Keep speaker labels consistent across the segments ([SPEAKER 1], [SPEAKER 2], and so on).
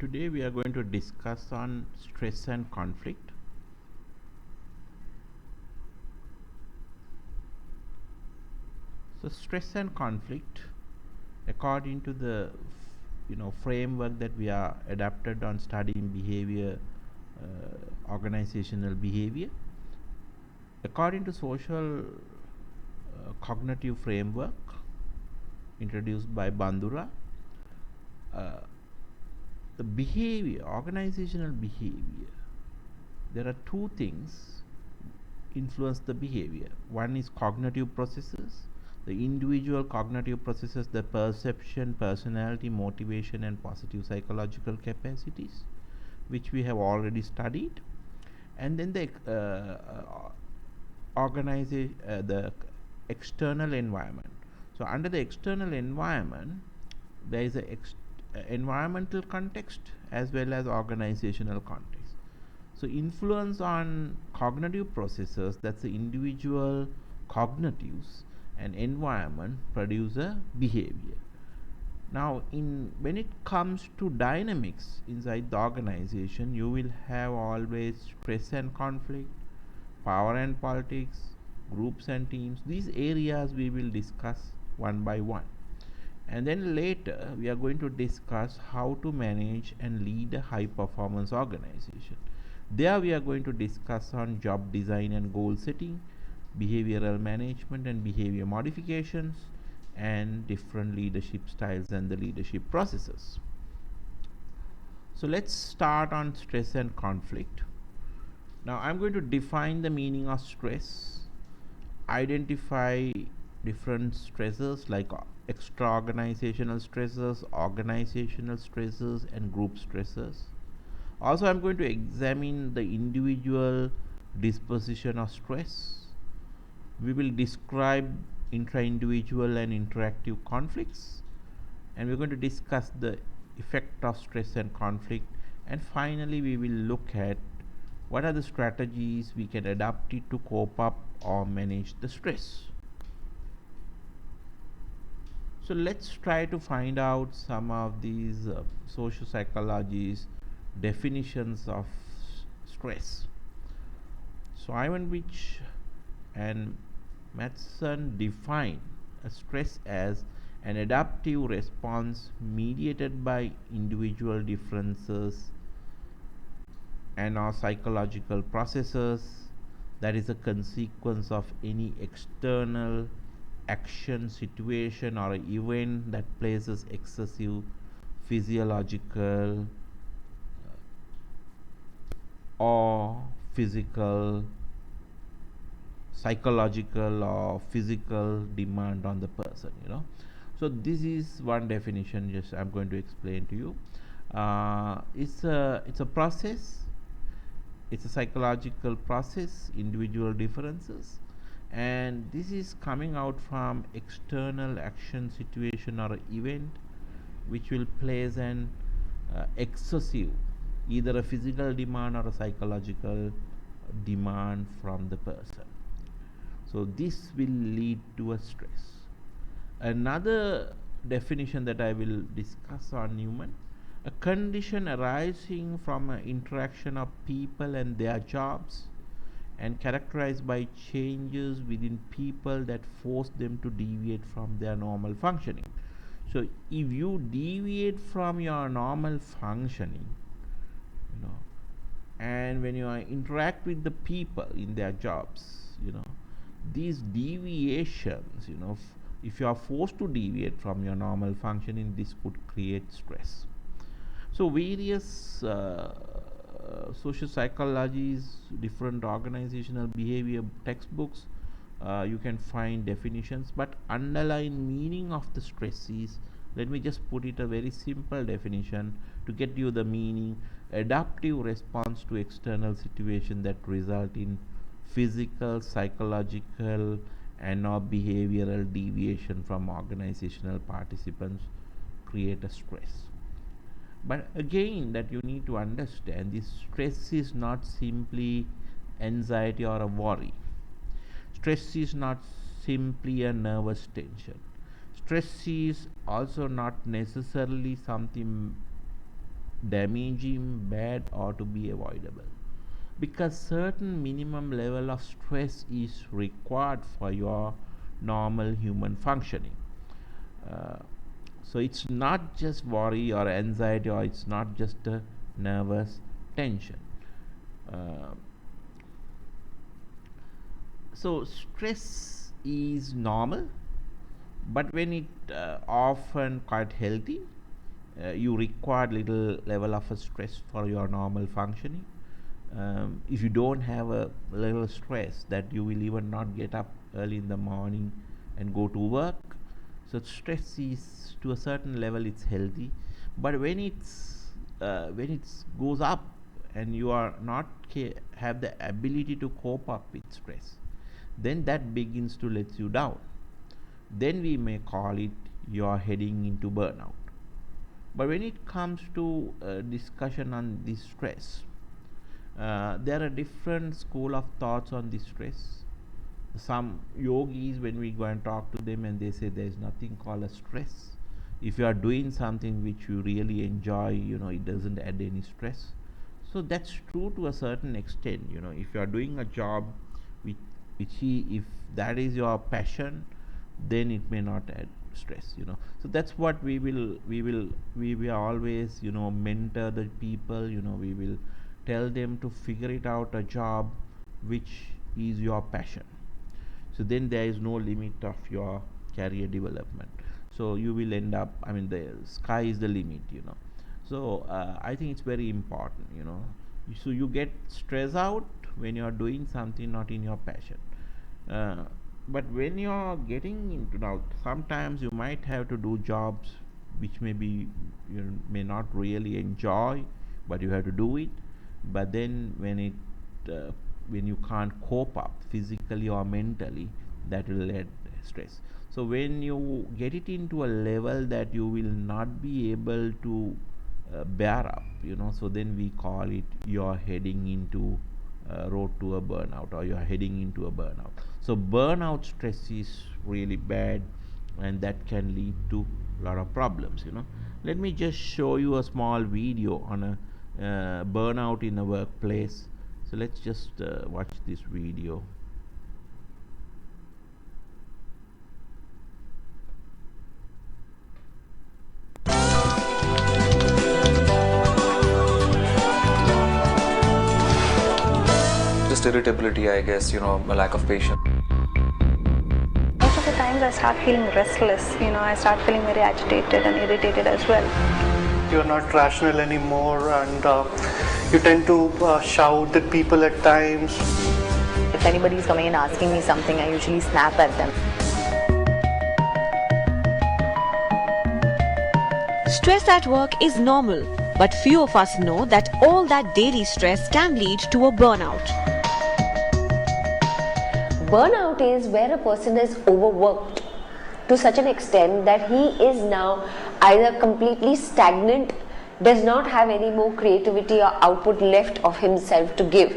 [SPEAKER 1] Today we are going to discuss on stress and conflict. So stress and conflict, according to the framework that we are adapted on studying behavior, organizational behavior, according to social cognitive framework introduced by Bandura, uh, the behavior, organizational behavior, there are two things influence the behavior. One is cognitive processes, the individual cognitive processes, the perception, personality, motivation, and positive psychological capacities, which we have already studied. And then the the external environment. So under the external environment, there is a environmental context as well as organizational context. So influence on cognitive processes, that's the individual cognitives, and environment produce a behavior. Now when it comes to dynamics inside the organization, you will have always stress and conflict, power and politics, groups and teams. These areas we will discuss one by one. And then later we are going to discuss how to manage and lead a high performance organization. There we are going to discuss on job design and goal setting, behavioral management and behavior modifications, and different leadership styles and the leadership processes. So let's start on stress and conflict. Now I'm going to define the meaning of stress, identify different stressors like extra organizational stressors, organizational stressors, and group stressors. Also, I'm going to examine the individual disposition of stress. We will describe intra-individual and interactive conflicts, and we're going to discuss the effect of stress and conflict, and finally we will look at what are the strategies we can adapt it to cope up or manage the stress. So let's try to find out some of these social psychology's definitions of stress. So Ivan Rich and Matheson define a stress as an adaptive response mediated by individual differences and our psychological processes that is a consequence of any external action, situation, or event that places excessive physiological or physical, psychological, or physical demand on the person. So this is one definition. Just I'm going to explain to you. It's a process. It's a psychological process, individual differences, and this is coming out from external action, situation, or event which will place an excessive, either a physical demand or a psychological demand from the person. So this will lead to a stress. Another definition that I will discuss on Newman, a condition arising from an interaction of people and their jobs and characterized by changes within people that force them to deviate from their normal functioning. So if you deviate from your normal functioning, and when you interact with the people in their jobs, these deviations, if you are forced to deviate from your normal functioning, this could create stress. So various social psychologies, different organizational behavior textbooks, you can find definitions, but underlying meaning of the stress is, let me just put it a very simple definition to get you the meaning: adaptive response to external situation that result in physical, psychological, and or behavioral deviation from organizational participants create a stress. But again, that you need to understand, this stress is not simply anxiety or a worry. Stress is not simply a nervous tension. Stress is also not necessarily something damaging, bad, or to be avoidable, because certain minimum level of stress is required for your normal human functioning. uh, so it's not just worry or anxiety, or it's not just a nervous tension. uh, so stress is normal, but when it often quite healthy, you require little level of a stress for your normal functioning. If you don't have a little stress, that you will even not get up early in the morning and go to work. So stress is, to a certain level, it's healthy, but when it goes up and you are not have the ability to cope up with stress, then that begins to let you down. Then we may call it you are heading into burnout. But when it comes to discussion on this stress, there are different school of thoughts on this stress. Some yogis, when we go and talk to them, and they say there is nothing called a stress. If you are doing something which you really enjoy, it doesn't add any stress. So that's true to a certain extent. If you are doing a job if that is your passion, then it may not add stress. So that's what we will always mentor the people. We will tell them to figure it out a job which is your passion. So then there is no limit of your career development. So you will end up, the sky is the limit. So I think it's very important. So you get stressed out when you are doing something not in your passion. But when you are getting into, now sometimes you might have to do jobs which maybe you may not really enjoy, but you have to do it. But then when you can't cope up physically or mentally, that will add stress. So when you get it into a level that you will not be able to bear up, so then we call it you're heading into road to a burnout, or you're heading into a burnout. So burnout stress is really bad, and that can lead to a lot of problems. Let me just show you a small video on a burnout in a workplace. So let's just watch this video.
[SPEAKER 2] Just irritability, I guess, a lack of patience.
[SPEAKER 3] Most of the times I start feeling restless, I start feeling very agitated and irritated as well.
[SPEAKER 4] You're not rational anymore, and you tend to shout at people at times.
[SPEAKER 5] If anybody is coming and asking me something, I usually snap at them.
[SPEAKER 6] Stress at work is normal, but few of us know that all that daily stress can lead to a burnout.
[SPEAKER 7] Burnout is where a person is overworked to such an extent that he is now either completely stagnant, does not have any more creativity or output left of himself to give,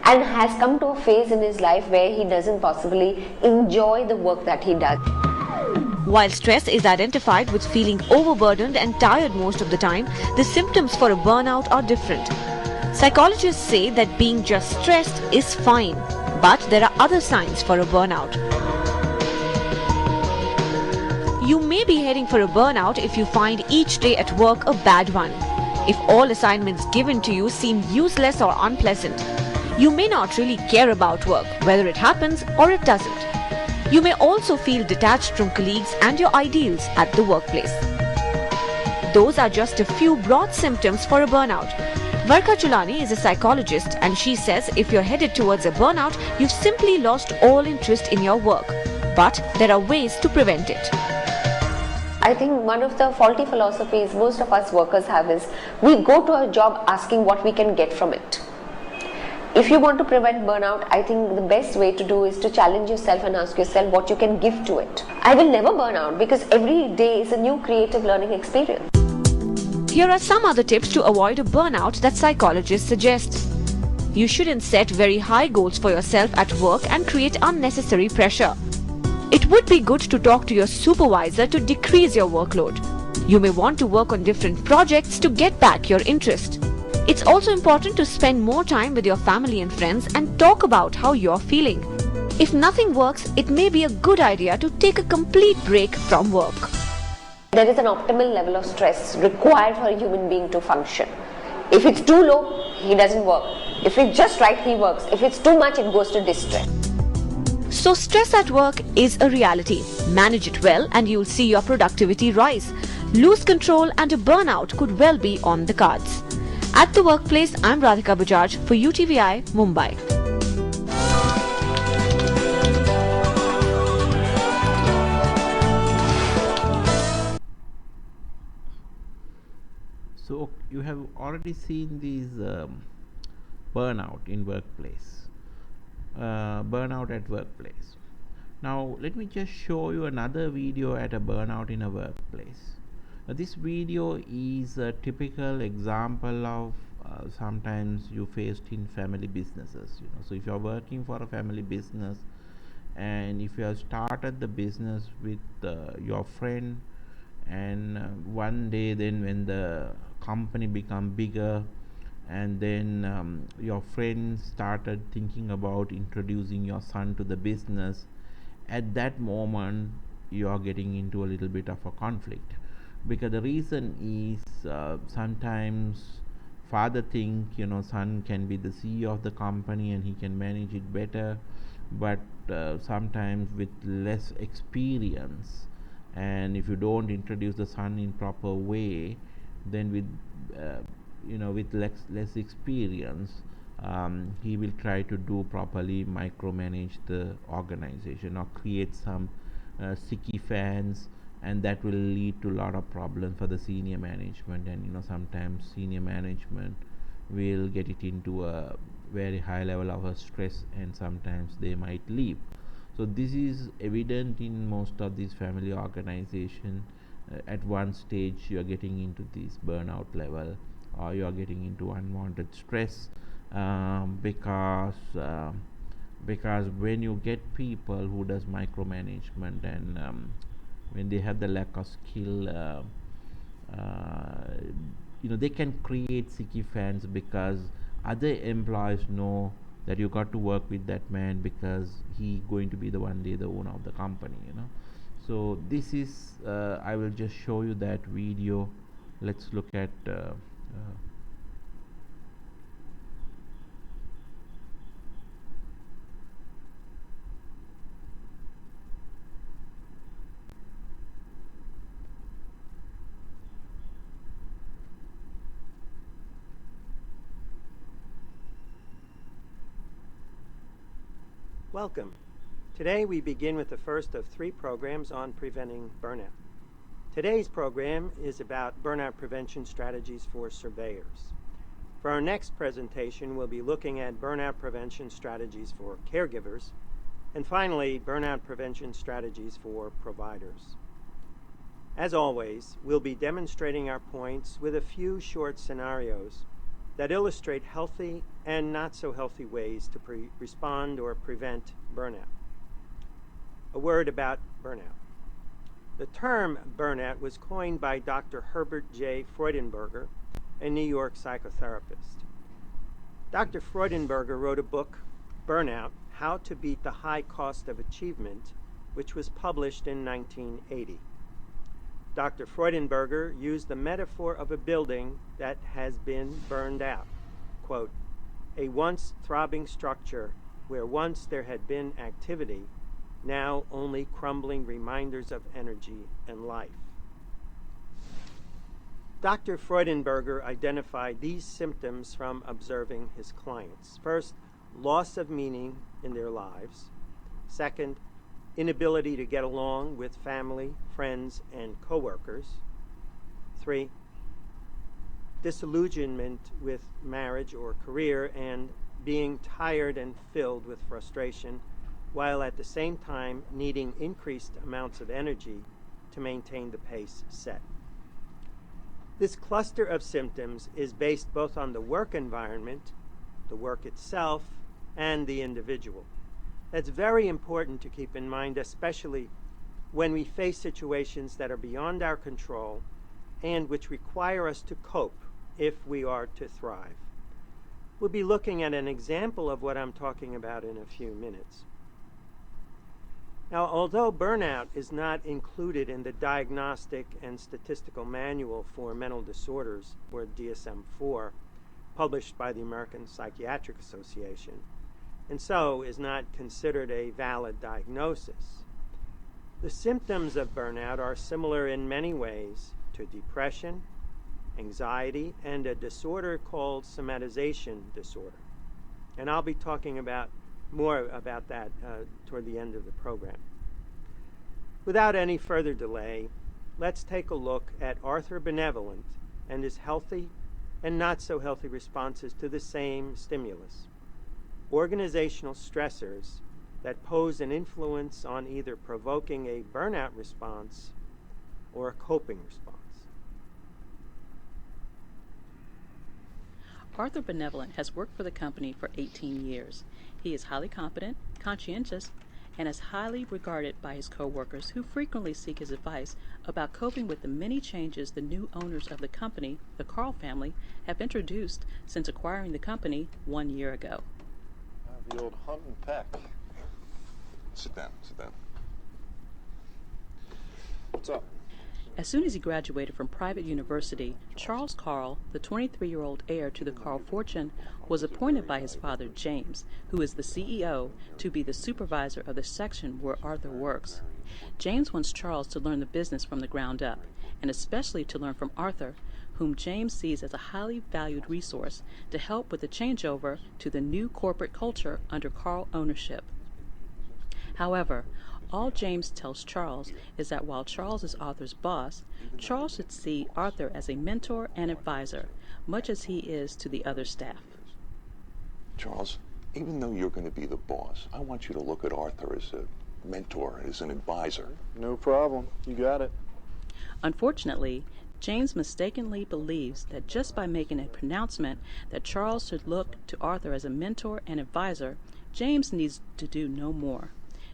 [SPEAKER 7] and has come to a phase in his life where he doesn't possibly enjoy the work that he does.
[SPEAKER 6] While stress is identified with feeling overburdened and tired most of the time, the symptoms for a burnout are different. Psychologists say that being just stressed is fine, but there are other signs for a burnout. You may be heading for a burnout if you find each day at work a bad one. If all assignments given to you seem useless or unpleasant, you may not really care about work, whether it happens or it doesn't. You may also feel detached from colleagues and your ideals at the workplace. Those are just a few broad symptoms for a burnout. Varka Chulani is a psychologist, and she says if you're headed towards a burnout, you've simply lost all interest in your work. But there are ways to prevent it.
[SPEAKER 7] I think one of the faulty philosophies most of us workers have is we go to a job asking what we can get from it. If you want to prevent burnout, I think the best way to do is to challenge yourself and ask yourself what you can give to it. I will never burn out because every day is a new creative learning experience.
[SPEAKER 6] Here are some other tips to avoid a burnout that psychologists suggest. You shouldn't set very high goals for yourself at work and create unnecessary pressure. It would be good to talk to your supervisor to decrease your workload. You may want to work on different projects to get back your interest. It's also important to spend more time with your family and friends and talk about how you're feeling. If nothing works, it may be a good idea to take a complete break from work.
[SPEAKER 7] There is an optimal level of stress required for a human being to function. If it's too low, he doesn't work. If it's just right, he works. If it's too much, it goes to distress.
[SPEAKER 6] So stress at work is a reality. Manage it well and you'll see your productivity rise. Lose control and a burnout could well be on the cards. At the workplace, I'm Radhika Bajaj for UTVI, Mumbai.
[SPEAKER 1] So you have already seen these burnout in workplace, burnout at workplace. Now let me just show you another video at a burnout in a workplace. This video is a typical example of sometimes you faced in family businesses. So if you are working for a family business, and if you have started the business with your friend, and one day then when the company become bigger, and then your friends started thinking about introducing your son to the business, at that moment you are getting into a little bit of a conflict, because the reason is sometimes father think son can be the CEO of the company and he can manage it better, but sometimes with less experience, and if you don't introduce the son in proper way, then with with less experience, he will try to do properly micromanage the organization or create some sticky fans, and that will lead to a lot of problems for the senior management, and sometimes senior management will get it into a very high level of a stress, and sometimes they might leave. So this is evident in most of these family organizations. At one stage you are getting into this burnout level, or you are getting into unwanted stress, because when you get people who does micromanagement, and when they have the lack of skill, they can create sticky fans, because other employees know that you got to work with that man because he going to be the one day the owner of the company. So this is I will just show you that video. Let's look at
[SPEAKER 8] Welcome. Today we begin with the first of 3 programs on preventing burnout. Today's program is about burnout prevention strategies for surveyors. For our next presentation, we'll be looking at burnout prevention strategies for caregivers, and finally, burnout prevention strategies for providers. As always, we'll be demonstrating our points with a few short scenarios that illustrate healthy and not so healthy ways to respond or prevent burnout. A word about burnout. The term burnout was coined by Dr. Herbert J. Freudenberger, a New York psychotherapist. Dr. Freudenberger wrote a book, Burnout: How to Beat the High Cost of Achievement, which was published in 1980. Dr. Freudenberger used the metaphor of a building that has been burned out. Quote, "A once throbbing structure where once there had been activity, now only crumbling reminders of energy and life." Dr. Freudenberger identified these symptoms from observing his clients. First, loss of meaning in their lives. Second, inability to get along with family, friends, and coworkers. 3, disillusionment with marriage or career and being tired and filled with frustration, while at the same time needing increased amounts of energy to maintain the pace set. This cluster of symptoms is based both on the work environment, the work itself, and the individual. That's very important to keep in mind, especially when we face situations that are beyond our control and which require us to cope if we are to thrive. We'll be looking at an example of what I'm talking about in a few minutes. Now, although burnout is not included in the Diagnostic and Statistical Manual for Mental Disorders, or DSM-4, published by the American Psychiatric Association, and so is not considered a valid diagnosis, the symptoms of burnout are similar in many ways to depression, anxiety, and a disorder called somatization disorder. And I'll be talking more about that toward the end of the program. Without any further delay, let's take a look at Arthur Benevolent and his healthy and not so healthy responses to the same stimulus: organizational stressors that pose an influence on either provoking a burnout response or a coping response.
[SPEAKER 9] Arthur Benevolent has worked for the company for 18 years. He is highly competent, conscientious, and is highly regarded by his coworkers, who frequently seek his advice about coping with the many changes the new owners of the company, the Carl family, have introduced since acquiring the company 1 year ago.
[SPEAKER 10] The old hunt and peck. Sit down, sit down. What's up?
[SPEAKER 9] As soon as he graduated from private university, Charles Carl, the 23-year-old heir to the Carl fortune, was appointed by his father, James, who is the CEO, to be the supervisor of the section where Arthur works. James wants Charles to learn the business from the ground up, and especially to learn from Arthur, whom James sees as a highly valued resource to help with the changeover to the new corporate culture under Carl ownership. However, all James tells Charles is that while Charles is Arthur's boss, Charles should see Arthur as a mentor and advisor, much as he is to the other staff.
[SPEAKER 10] Charles, even though you're going to be the boss, I want you to look at Arthur as a mentor, as an advisor.
[SPEAKER 11] No problem. You got it.
[SPEAKER 9] Unfortunately, James mistakenly believes that just by making a pronouncement that Charles should look to Arthur as a mentor and advisor, James needs to do no more.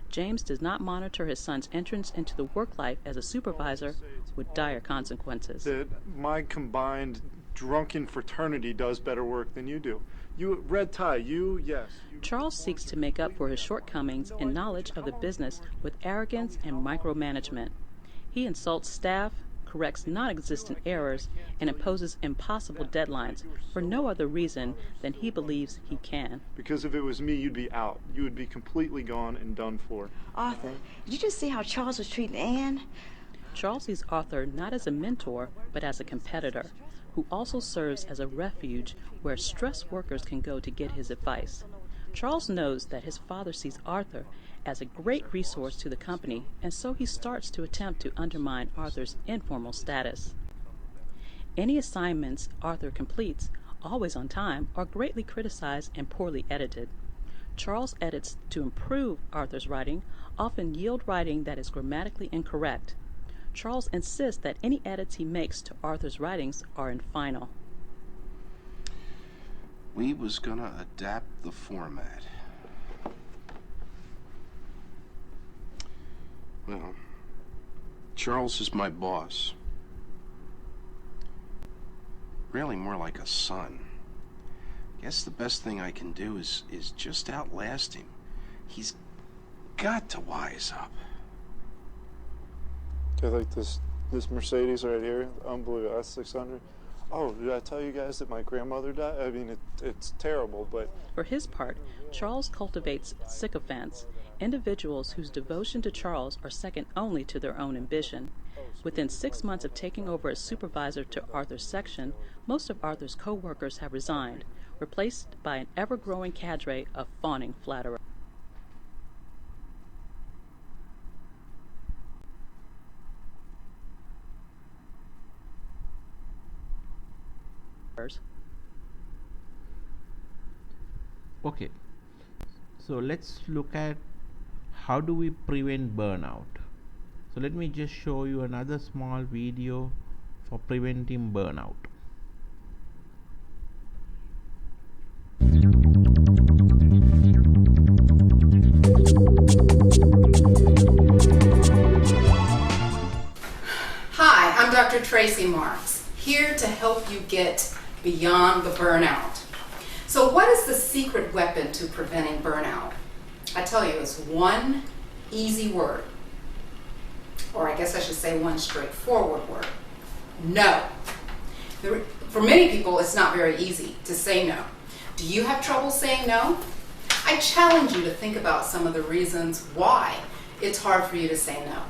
[SPEAKER 9] James does not monitor his son's entrance into the work life as a supervisor with dire consequences.
[SPEAKER 11] That my combined drunken fraternity does better work than you do. You, red tie, yes.
[SPEAKER 9] Charles seeks to make up for his shortcomings in knowledge of the business with arrogance and micromanagement. He insults staff, corrects non-existent errors, and imposes impossible deadlines for no other reason than he believes he can.
[SPEAKER 11] Because if it was me, you'd be out. You would be completely gone and done for.
[SPEAKER 12] Arthur, did you just see how Charles was treating Anne?
[SPEAKER 9] Charles sees Arthur not as a mentor, but as a competitor, who also serves as a refuge where stressed workers can go to get his advice. Charles knows that his father sees Arthur as a great resource to the company, and so he starts to attempt to undermine Arthur's informal status. Any assignments Arthur completes, always on time, are greatly criticized and poorly edited. Charles edits to improve Arthur's writing, often yield writing that is grammatically incorrect. Charles insists that any edits he makes to Arthur's writings are in final.
[SPEAKER 13] We was gonna adapt the format. Well, Charles is my boss. Really more like a son. Guess the best thing I can do is just outlast him. He's got to wise up.
[SPEAKER 11] Okay, like this Mercedes right here, unbelievable, that's 600. Oh, did I tell you guys that my grandmother died? I mean, it's terrible, but...
[SPEAKER 9] For his part, Charles cultivates sycophants, individuals whose devotion to Charles are second only to their own ambition. Within 6 months of taking over as supervisor to Arthur's section, most of Arthur's co-workers have resigned, replaced by an ever-growing cadre of fawning flatterers.
[SPEAKER 1] Okay, so let's look at how do we prevent burnout. So let me just show you another small video for preventing burnout.
[SPEAKER 14] Hi, I'm Dr. Dr. Tracy Marks, here to help you get beyond the burnout. So what is the secret weapon to preventing burnout? I tell you, it's one easy word, or I guess I should say one straightforward word: no. For many people, it's not very easy to say no. Do you have trouble saying no? I challenge you to think about some of the reasons why it's hard for you to say no.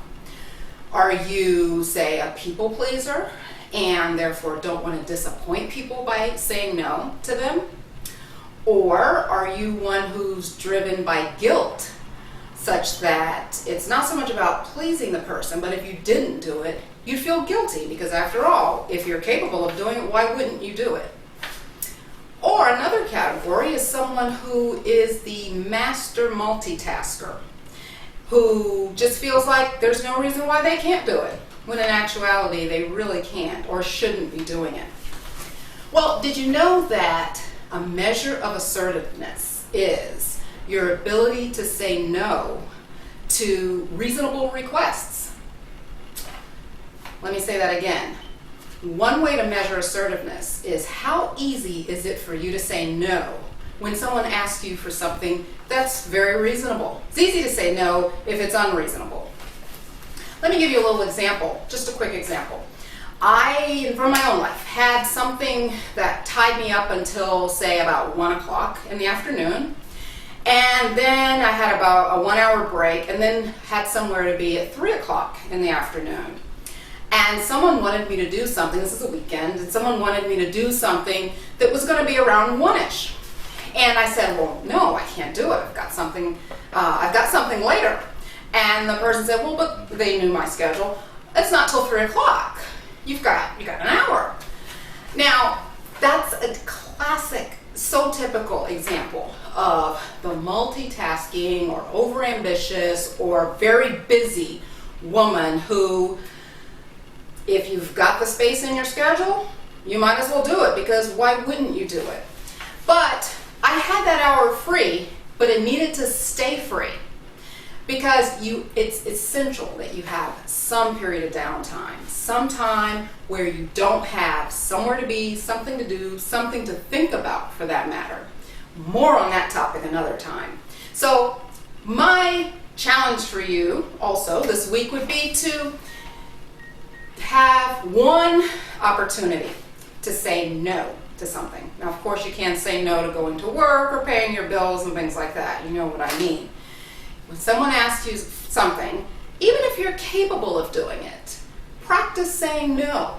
[SPEAKER 14] Are you, say, a people pleaser and therefore don't want to disappoint people by saying no to them? Or are you one who's driven by guilt, such that it's not so much about pleasing the person, but if you didn't do it, you'd feel guilty, because after all, if you're capable of doing it, why wouldn't you do it? Or another category is someone who is the master multitasker, who just feels like there's no reason why they can't do it, when in actuality they really can't or shouldn't be doing it. Well, did you know that a measure of assertiveness is your ability to say no to reasonable requests? Let me say that again. One way to measure assertiveness is how easy is it for you to say no when someone asks you for something that's very reasonable. It's easy to say no if it's unreasonable. Let me give you a little example, just a quick example. I, from my own life, had something that tied me up until, say, about 1 o'clock in the afternoon. And then I had about a 1 hour break, and then had somewhere to be at 3 o'clock in the afternoon. And someone wanted me to do something, this is a weekend, and someone wanted me to do something that was going to be around 1-ish. And I said, well, no, I can't do it. I've got something later. And the person said, well, but they knew my schedule. It's not till 3 o'clock. You got an hour. Now, that's a classic, so typical example of the multitasking or overambitious or very busy woman who, if you've got the space in your schedule, you might as well do it, because why wouldn't you do it? But I had that hour free, but it needed to stay free, because it's essential that you have some period of downtime, some time where you don't have somewhere to be, something to do, something to think about, for that matter. More on that topic another time. So my challenge for you also this week would be to have one opportunity to say no to something. Now, of course, you can't say no to going to work or paying your bills and things like that. You know what I mean. When someone asks you something, even if you're capable of doing it, practice saying no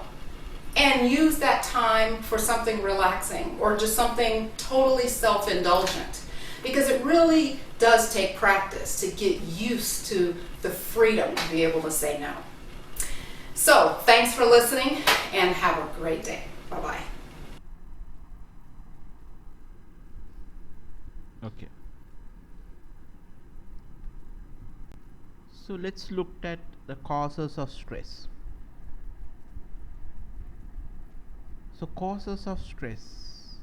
[SPEAKER 14] and use that time for something relaxing or just something totally self-indulgent, because it really does take practice to get used to the freedom to be able to say no. So, thanks for listening and have a great day. Bye-bye.
[SPEAKER 1] Okay. So let's look at the causes of stress. So causes of stress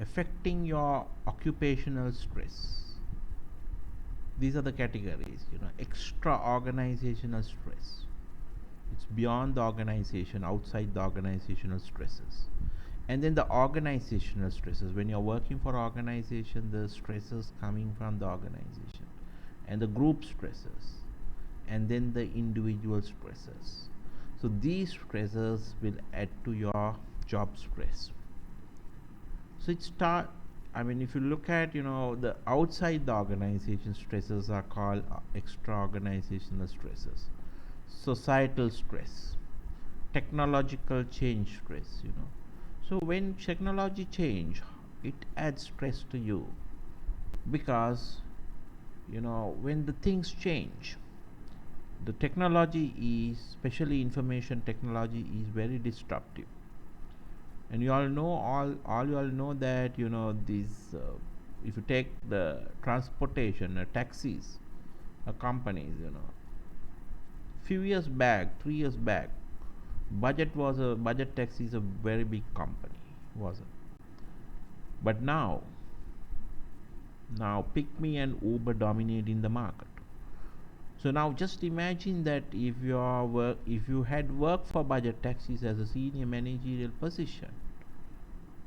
[SPEAKER 1] affecting your occupational stress. These are the categories, extra organizational stress. It's beyond the organization, outside the organizational stresses. And then the organizational stresses. When you're working for organization, the stresses coming from the organization. And the group stresses. And then the individual stresses. So these stresses will add to your job stress. So if you look at, the outside the organization stresses are called extra organizational stresses. Societal stress, technological change stress, So when technology change, it adds stress to you, because, when the things change, the technology is, especially information technology, is very disruptive. And you all know that, these, if you take the transportation, taxis, companies, few years back, 3 years back, Budget Taxi is a very big company, wasn't? But now Pick Me and Uber dominate in the market. So now just imagine that if you had worked for Budget Taxis as a senior managerial position,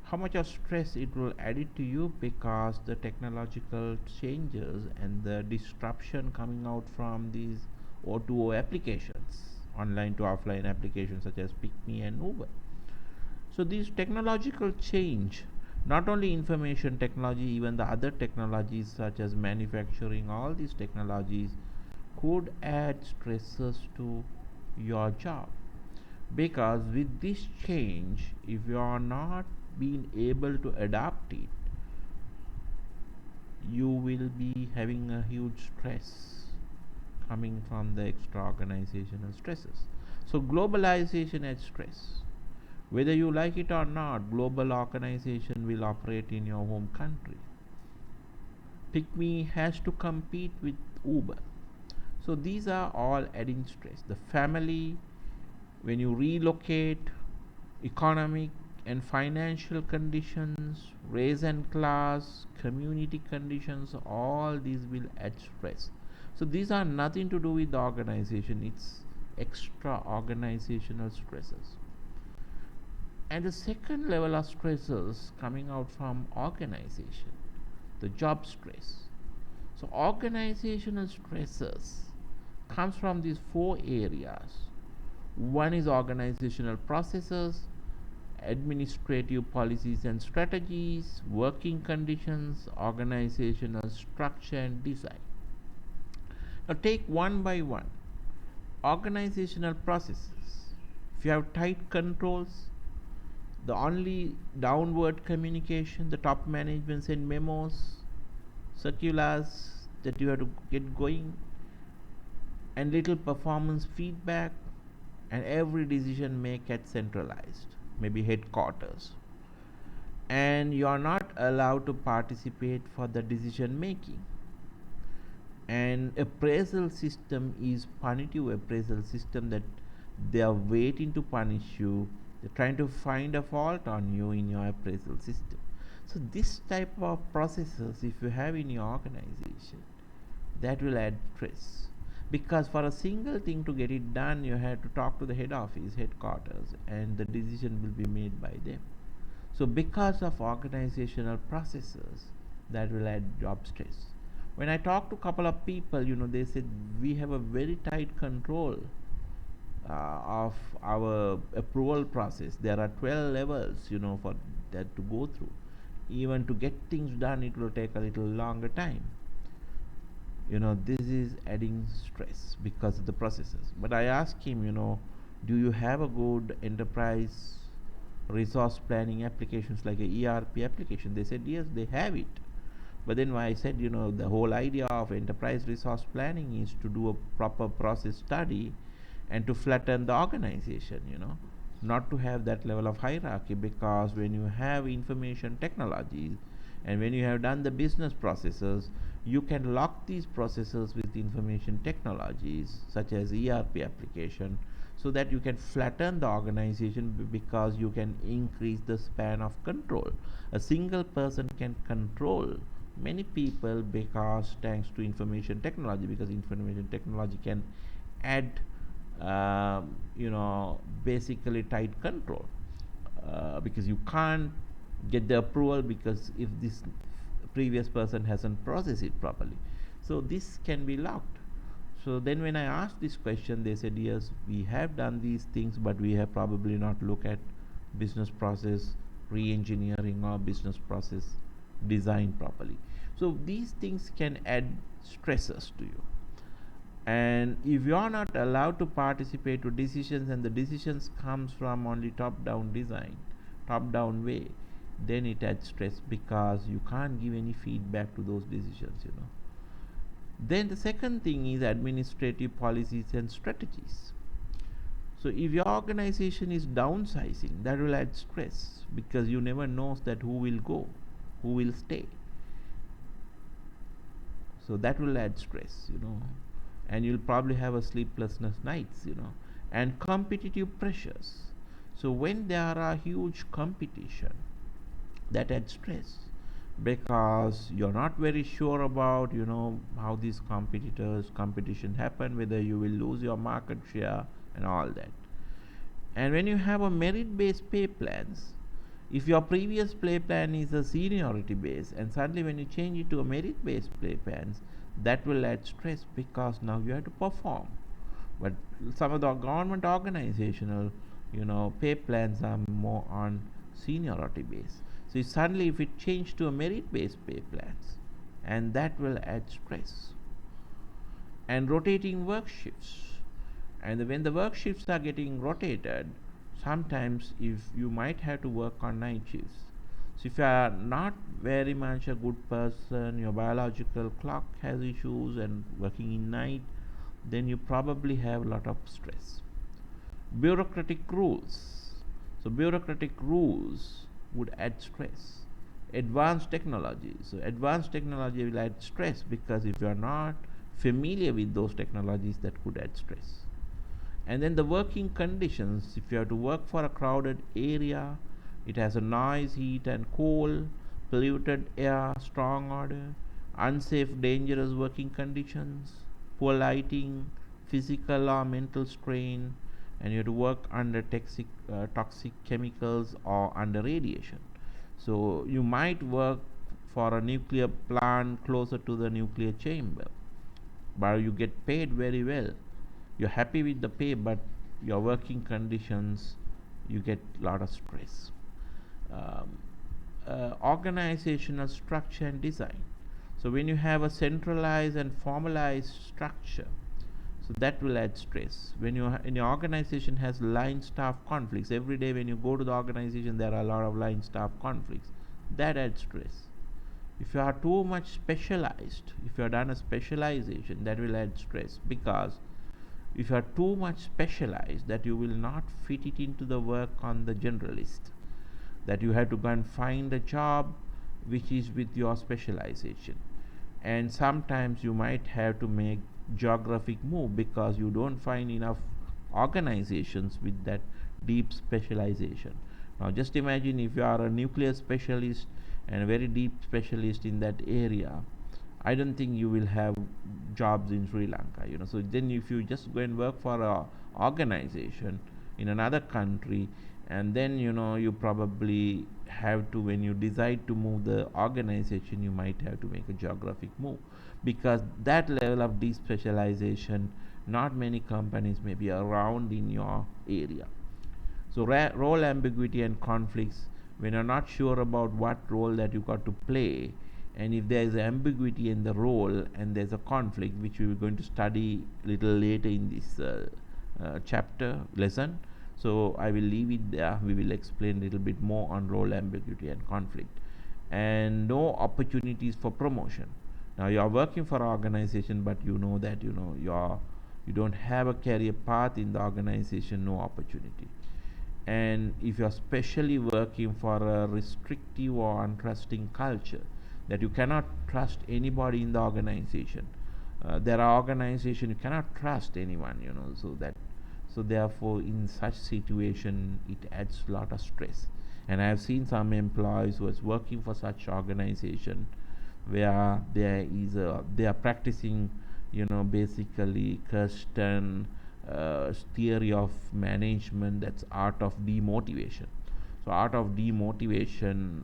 [SPEAKER 1] how much of stress it will add it to you, because the technological changes and the disruption coming out from these O2O applications, online to offline applications such as PickMe and Uber. So these technological change, not only information technology, even the other technologies such as manufacturing, all these technologies could add stresses to your job. Because with this change, if you are not being able to adapt it, you will be having a huge stress coming from the extra organizational stresses. So globalization adds stress. Whether you like it or not, global organization will operate in your home country. PickMe has to compete with Uber. So these are all adding stress. The family, when you relocate, economic and financial conditions, race and class, community conditions, all these will add stress. So these are nothing to do with the organization, it's extra organizational stresses. And the second level of stresses coming out from organization, the job stress. So organizational stresses comes from these four areas. One is organizational processes, administrative policies and strategies, working conditions, organizational structure and design. Now take one by one. Organizational processes. If you have tight controls, the only downward communication, the top management send memos, circulars that you have to get going, and little performance feedback, and every decision may get centralized, maybe headquarters, and you are not allowed to participate for the decision making. And appraisal system is punitive appraisal system, that they are waiting to punish you. They're trying to find a fault on you in your appraisal system. So this type of processes, if you have in your organization, that will add stress. Because for a single thing to get it done, you have to talk to the head office, headquarters, and the decision will be made by them. So because of organizational processes, that will add job stress. When I talk to a couple of people, they said we have a very tight control of our approval process. There are 12 levels, for that to go through. Even to get things done, it will take a little longer time. This is adding stress because of the processes. But I asked him, do you have a good enterprise resource planning applications like a ERP application? They said yes, they have it. But then I said, the whole idea of enterprise resource planning is to do a proper process study and to flatten the organization, not to have that level of hierarchy. Because when you have information technologies and when you have done the business processes, you can lock these processes with information technologies such as ERP application, so that you can flatten the organization, because you can increase the span of control. A single person can control many people because thanks to information technology, because information technology can add basically tight control, because you can't get the approval because if this previous person hasn't processed it properly. So this can be locked. So then when I asked this question, they said yes, we have done these things, but we have probably not looked at business process re-engineering or business process design properly. So these things can add stresses to you. And if you are not allowed to participate to decisions, and the decisions comes from only top-down design, top-down way, then it adds stress, because you can't give any feedback to those decisions. Then the second thing is administrative policies and strategies. So if your organization is downsizing, that will add stress, because you never know that who will go, who will stay. So that will add stress, and you'll probably have a sleeplessness nights, and competitive pressures. So when there are huge competition, that adds stress, because you're not very sure about how these competition happen, whether you will lose your market share and all that. And when you have a merit based pay plans, if your previous pay plan is a seniority base and suddenly when you change it to a merit based pay plans, that will add stress because now you have to perform. But some of the government organizational pay plans are more on seniority base. So suddenly if it changed to a merit based pay plans, and that will add stress. And rotating work shifts, and when the work shifts are getting rotated, sometimes if you might have to work on night shifts. So if you are not very much a good person, your biological clock has issues and working in night, then you probably have a lot of stress. Bureaucratic rules. So bureaucratic rules would add stress. Advanced technology. So advanced technology will add stress because if you are not familiar with those technologies, that could add stress. And then the working conditions, if you have to work for a crowded area, it has a noise, heat and cold, polluted air, strong odor, unsafe, dangerous working conditions, poor lighting, physical or mental strain, and you have to work under toxic chemicals or under radiation. So you might work for a nuclear plant closer to the nuclear chamber, but you get paid very well. You're happy with the pay, but your working conditions, you get a lot of stress. Organizational structure and design. So when you have a centralized and formalized structure, so that will add stress. When in your organization has line staff conflicts, every day when you go to the organization there are a lot of line staff conflicts, that adds stress. If you are too much specialized, if you have done a specialization, that will add stress, because if you are too much specialized, that you will not fit it into the work on the generalist, that you have to go and find a job which is with your specialization. And sometimes you might have to make geographic move because you don't find enough organizations with that deep specialization. Now just imagine if you are a nuclear specialist and a very deep specialist in that area, I don't think you will have jobs in Sri Lanka. So then if you just go and work for a organization in another country, and then you probably have to, when you decide to move the organization, you might have to make a geographic move, because that level of deep specialization, not many companies may be around in your area. So role ambiguity and conflicts, when you're not sure about what role that you got to play, and if there is ambiguity in the role and there's a conflict, which we are going to study a little later in this chapter lesson. So I will leave it there. We will explain a little bit more on role ambiguity and conflict. And no opportunities for promotion. Now you are working for an organization, but you know that you don't have a career path in the organization, no opportunity. And if you are specially working for a restrictive or untrusting culture, that you cannot trust anybody in the organization. There are organizations you cannot trust anyone, so therefore in such situation it adds a lot of stress. And I have seen some employees who is working for such organization where they are practicing basically Kirsten theory of management, that's art of demotivation. So art of demotivation,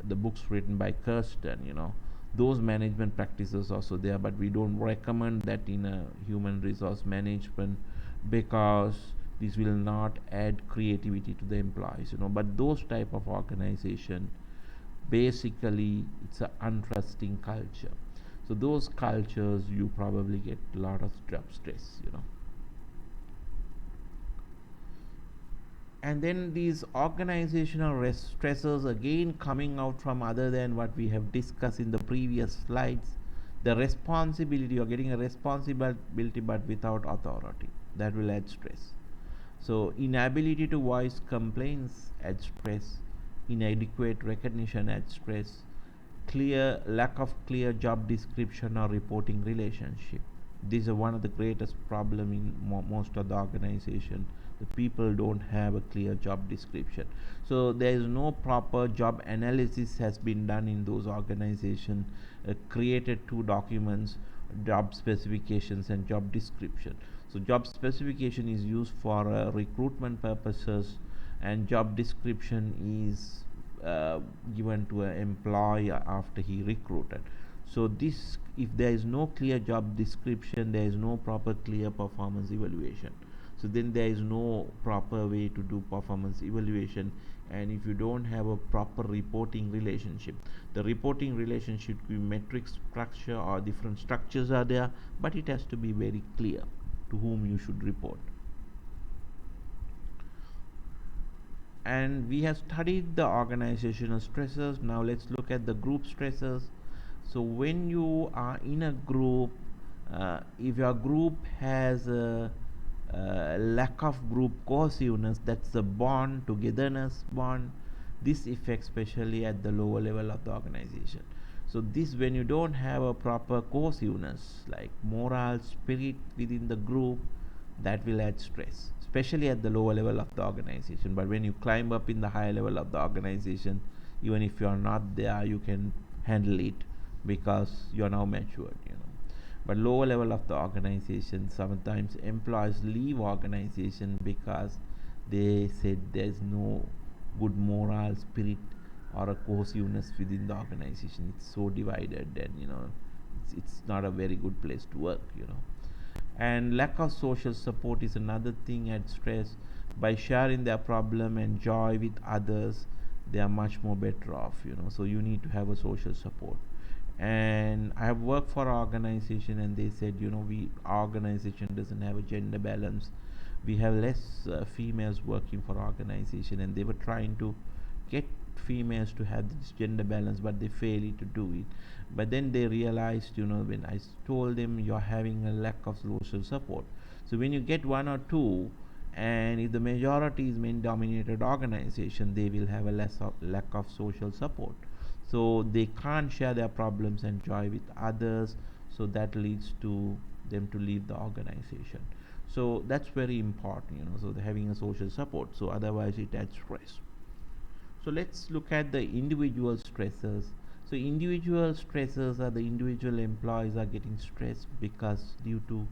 [SPEAKER 1] the books written by Kirsten, those management practices also there, but we don't recommend that in a human resource management because this will not add creativity to the employees, but those type of organization, basically it's a untrusting culture. So those cultures you probably get a lot of job stress, And then these organizational stressors again coming out from other than what we have discussed in the previous slides. The responsibility, you're getting a responsibility but without authority, that will add stress. So inability to voice complaints adds stress, inadequate recognition adds stress, lack of clear job description or reporting relationship. This is one of the greatest problem in most of the organization, The people don't have a clear job description. So there is no proper job analysis has been done in those organizations, created two documents, job specifications and job description. So job specification is used for recruitment purposes, and job description is given to an employee after he recruited. So this, if there is no clear job description, there is no proper clear performance evaluation. So then there is no proper way to do performance evaluation, and if you don't have a proper reporting relationship, the reporting relationship could be metric structure or different structures are there, but it has to be very clear to whom you should report. And we have studied the organizational stresses. Now let's look at the group stresses. So when you are in a group, if your group has a lack of group cohesiveness, that's the bond, togetherness bond, this affects especially at the lower level of the organization. So this, when you don't have a proper cohesiveness, like moral spirit within the group, that will add stress, especially at the lower level of the organization. But when you climb up in the higher level of the organization, even if you are not there, you can handle it because you are now matured, But lower level of the organization, sometimes employees leave organization because they said there's no good moral spirit or a cohesiveness within the organization. It's so divided, and it's not a very good place to work, And lack of social support is another thing at stress. By sharing their problem and joy with others, they are much more better off, So you need to have a social support. And I have worked for an organization, and they said, our organization doesn't have a gender balance. We have less females working for organization, and they were trying to get females to have this gender balance, but they failed to do it. But then they realized, when I told them you're having a lack of social support. So when you get one or two, and if the majority is men dominated organization, they will have a lack of social support. So they can't share their problems and joy with others, so that leads to them to leave the organization. So that's very important, so having a social support, so otherwise it adds stress. So let's look at the individual stressors. So individual stressors are the individual employees are getting stressed because due to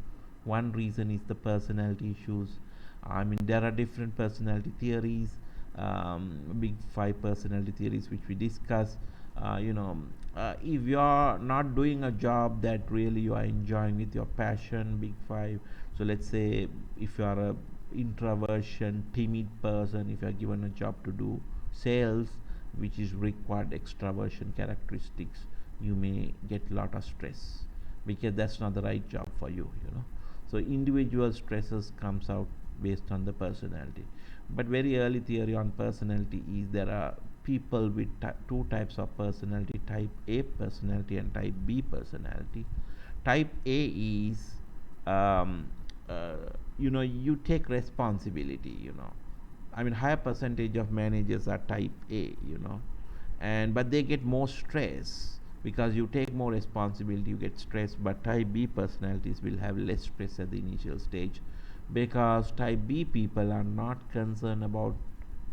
[SPEAKER 1] one reason is the personality issues. I mean, there are different personality theories, big 5 personality theories which we discuss. If you are not doing a job that really you are enjoying with your passion, big 5. So let's say if you are a introversion, timid person, if you are given a job to do sales, which is required extraversion characteristics, you may get a lot of stress because that's not the right job for you. So individual stresses comes out based on the personality. But very early theory on personality is there are people with two types of personality, type A personality and type B personality. Type A is you take responsibility. I mean, higher percentage of managers are type A, but they get more stress because you take more responsibility, you get stress. But type B personalities will have less stress at the initial stage because type B people are not concerned about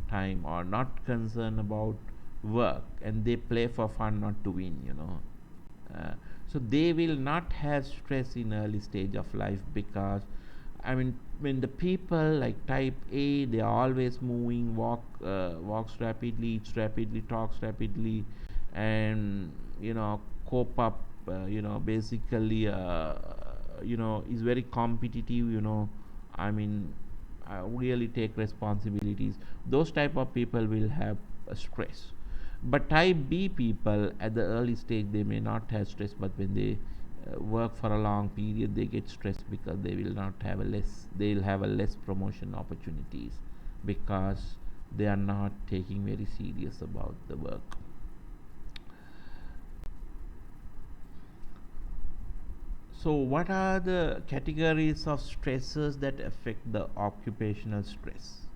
[SPEAKER 1] time or not concerned about work, and they play for fun, not to win. So they will not have stress in early stage of life because when the people like type A, they are always moving, walks rapidly, eats rapidly, talks rapidly, and cope up, basically is very competitive, really take responsibilities. Those type of people will have stress. But type B people at the early stage, they may not have stress, but when they work for a long period, they get stressed because they'll have a less promotion opportunities because they are not taking very serious about the work. So what are the categories of stresses that affect the occupational stress?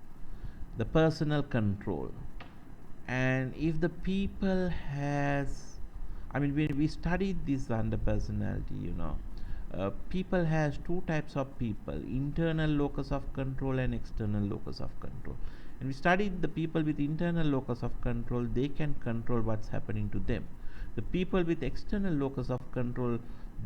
[SPEAKER 1] The personal control. And if the people has, when we studied this under personality, people has two types of people: internal locus of control and external locus of control. And we studied the people with internal locus of control, they can control what's happening to them. The people with external locus of control,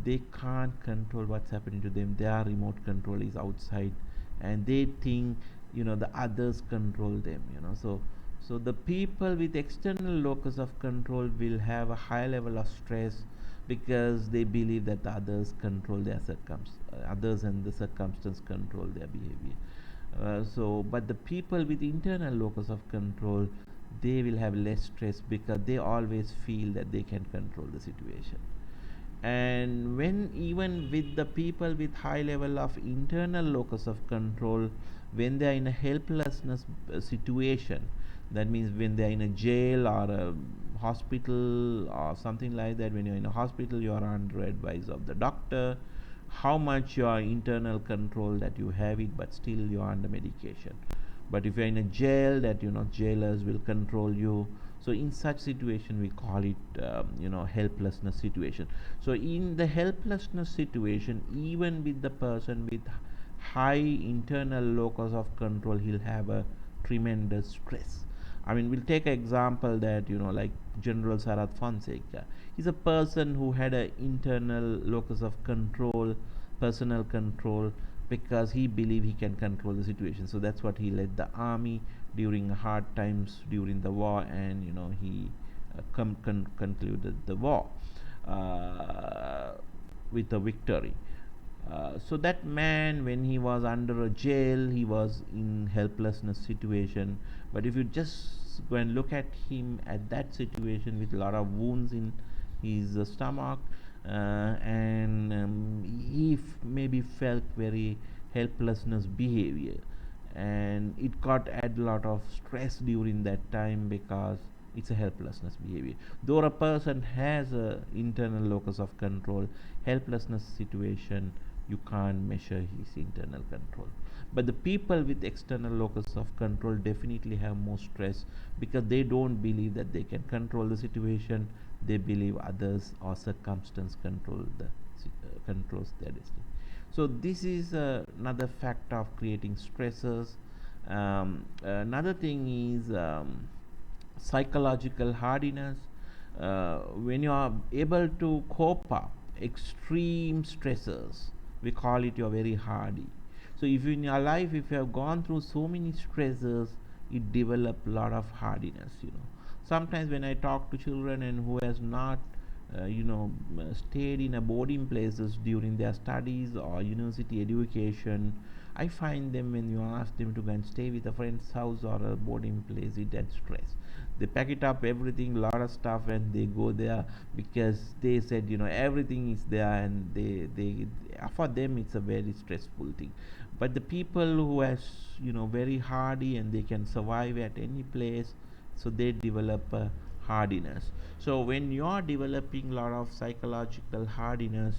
[SPEAKER 1] they can't control what's happening to them. Their remote control is outside, and they think, the others control them. So the people with external locus of control will have a high level of stress, because they believe that the others control their others and the circumstance control their behavior. But the people with internal locus of control, they will have less stress, because they always feel that they can control the situation. And when even with the people with high level of internal locus of control, when they are in a helplessness situation, that means when they are in a jail or a hospital or something like that, when you're in a hospital, you are under advice of the doctor how much your internal control that you have it, but still you are under medication. But if you're in a jail, that jailers will control you. So in such situation we call it helplessness situation. So in the helplessness situation, even with the person with high internal locus of control, he'll have a tremendous stress. I mean, we'll take an example that like General Sarath Fonseca. He's a person who had an internal locus of control, personal control, because he believed he can control the situation. So that's what he led the army during hard times during the war, and he concluded the war with a victory. So that man, when he was under a jail, he was in helplessness situation. But if you just go and look at him at that situation with a lot of wounds in his stomach, and he maybe felt very helplessness behavior, and it got add a lot of stress during that time, because it's a helplessness behavior. Though a person has a internal locus of control, helplessness situation, you can't measure his internal control. But the people with external locus of control definitely have more stress, because they don't believe that they can control the situation. They believe others or circumstance controls their destiny. So this is another factor of creating stresses. Another thing is psychological hardiness. When you are able to cope up extreme stresses, we call it you're very hardy. So if in your life, if you have gone through so many stresses, it develop a lot of hardiness. Sometimes when I talk to children and who has not stayed in a boarding places during their studies or university education, I find them, when you ask them to go and stay with a friend's house or a boarding place, it adds stress. They pack it up, everything, lot of stuff, and they go there, because they said everything is there, and they for them it's a very stressful thing. But the people who has very hardy, and they can survive at any place, so they develop a hardiness. So when you are developing a lot of psychological hardiness,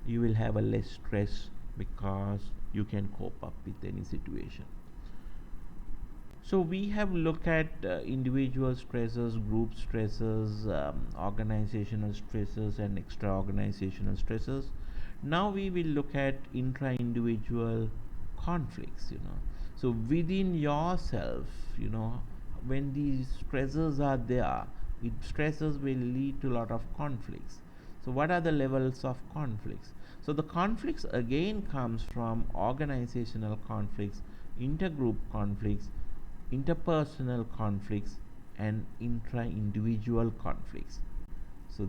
[SPEAKER 1] you will have a less stress, because you can cope up with any situation. So we have looked at individual stresses, group stresses, organizational stresses, and extra-organizational stresses. Now we will look at intra-individual conflicts. So within yourself, when these stresses are there, stresses will lead to a lot of conflicts. So what are the levels of conflicts? So the conflicts again comes from organizational conflicts, intergroup conflicts, interpersonal conflicts, and intra-individual conflicts. So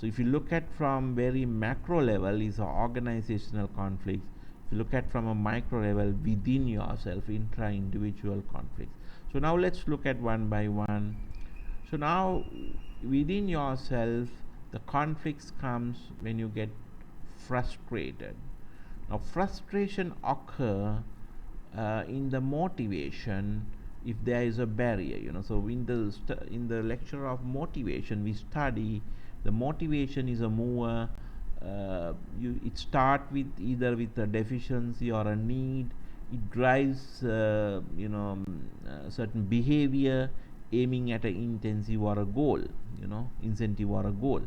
[SPEAKER 1] if you look at from very macro level, is organizational conflicts. If you look at from a micro level, within yourself, intra-individual conflicts. So now let's look at one by one. So now within yourself, the conflicts comes when you get frustrated. Now frustration occur in the motivation, if there is a barrier. So in the lecture of motivation, we study the motivation is a mover. It start with either with a deficiency or a need. It drives certain behavior aiming at an intensive or a goal, incentive or a goal.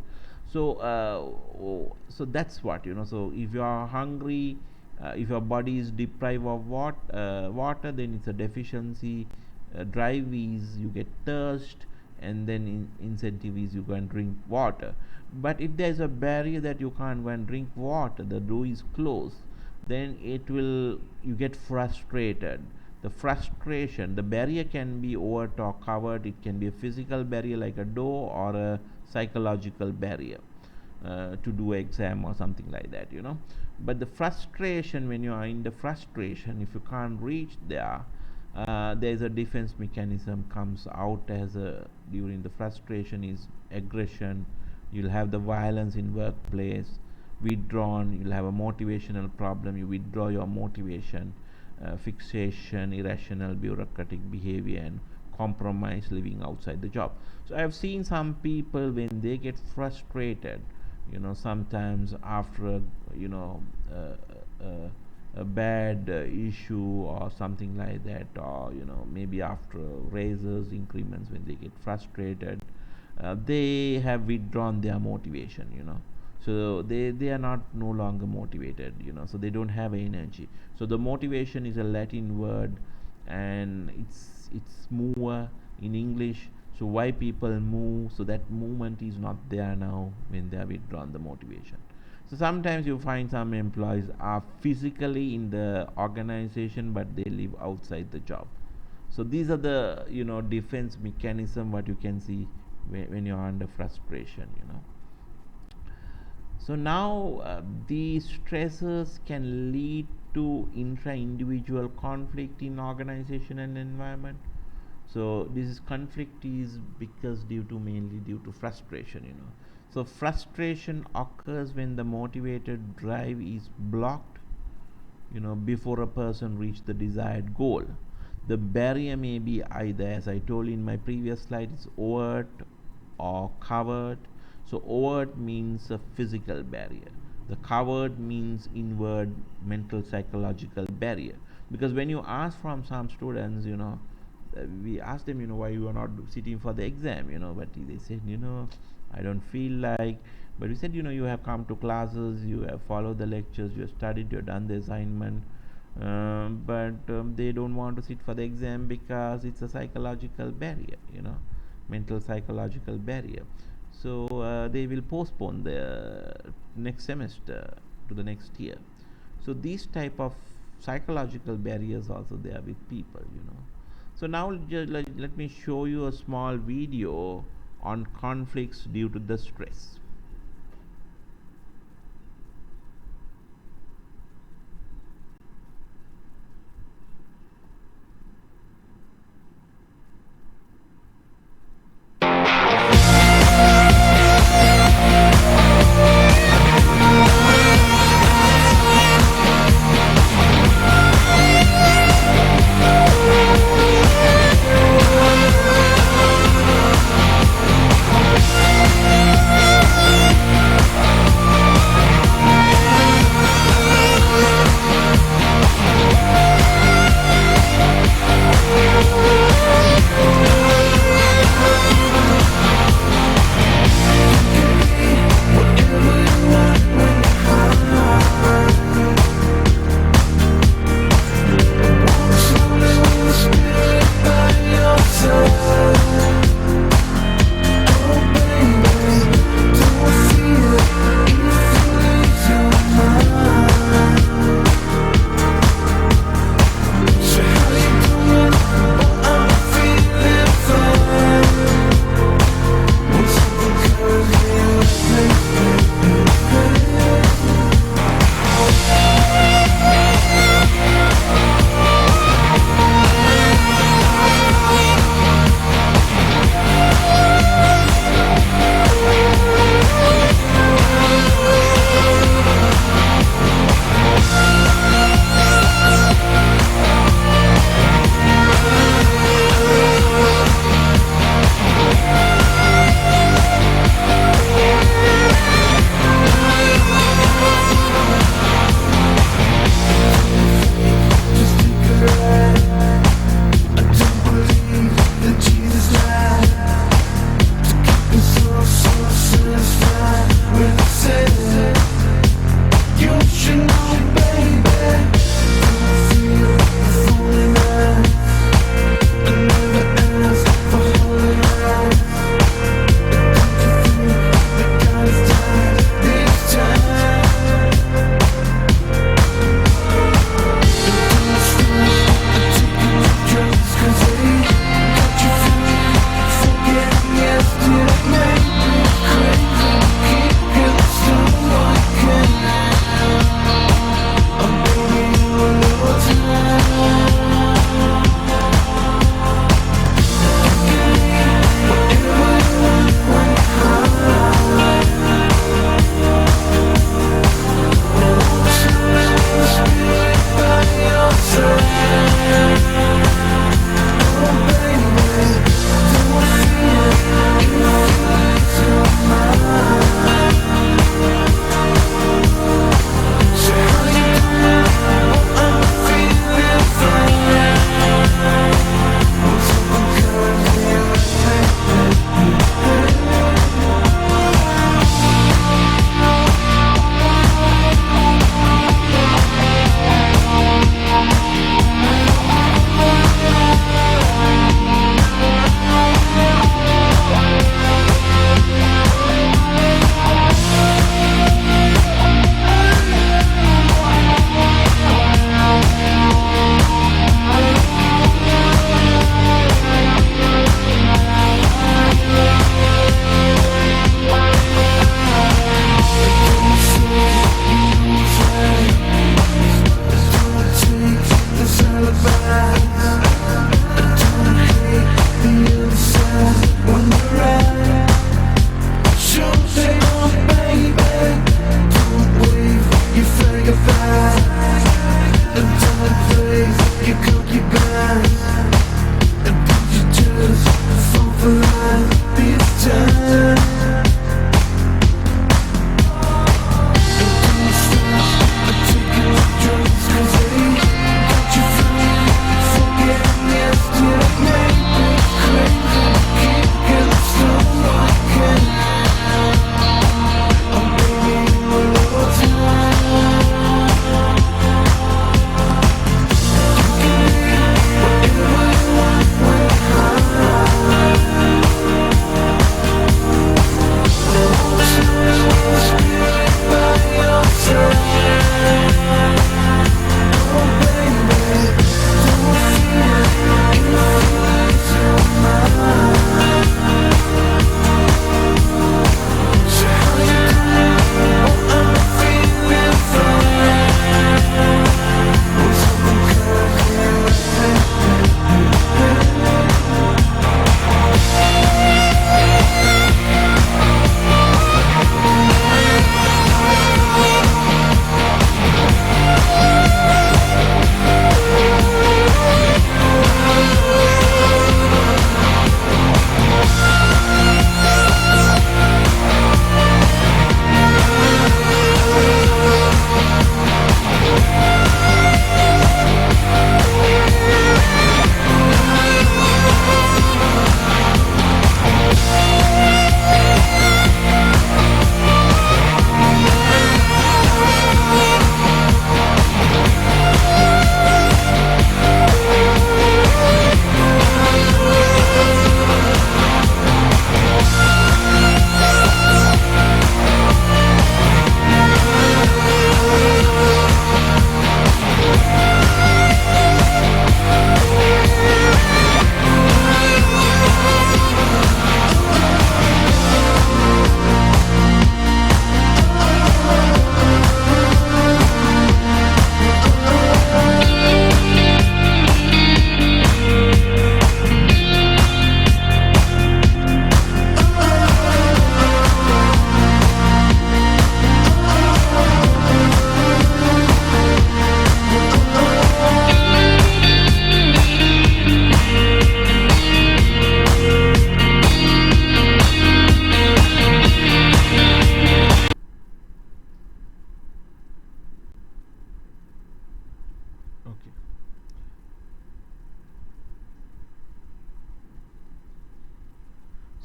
[SPEAKER 1] So so that's what, so if you are hungry, if your body is deprived of water, then it's a deficiency. Drive is you get thirst, and then incentive is you go and drink water. But if there's a barrier that you can't go and drink water, the door is closed, then you get frustrated. The frustration, the barrier can be overt or covered. It can be a physical barrier like a door, or a psychological barrier to do exam or something like that, but the frustration, when you are in the frustration, if you can't reach there, there's a defense mechanism comes out as a during the frustration is aggression. You'll have the violence in workplace, withdrawn. You'll have a motivational problem, you withdraw your motivation, fixation, irrational bureaucratic behavior, and compromise living outside the job. So I've seen some people when they get frustrated, sometimes after a bad issue or something like that, or maybe after raises, increments, when they get frustrated, they have withdrawn their motivation, so they are not no longer motivated, so they don't have energy. So the motivation is a Latin word, and it's mover in English. So why people move, so that movement is not there now when they are withdrawn the motivation. So sometimes you find some employees are physically in the organization, but they live outside the job. So these are the defense mechanism what you can see when you're under frustration. So now these stresses can lead to intra-individual conflict in organization and environment. So this conflict is because mainly due to frustration. So frustration occurs when the motivated drive is blocked, before a person reach the desired goal. The barrier may be either, as I told in my previous slide, it's overt or covered. So overt means a physical barrier. The covered means inward mental psychological barrier. Because when you ask from some students, we ask them, why you are not sitting for the exam, but they said, I don't feel like. But we said, you have come to classes, you have followed the lectures, you have studied, you have done the assignment, but they don't want to sit for the exam because it's a psychological barrier, mental psychological barrier. So they will postpone the next semester to the next year. So these type of psychological barriers also there with people. So now just let me show you a small video on conflicts due to the stress.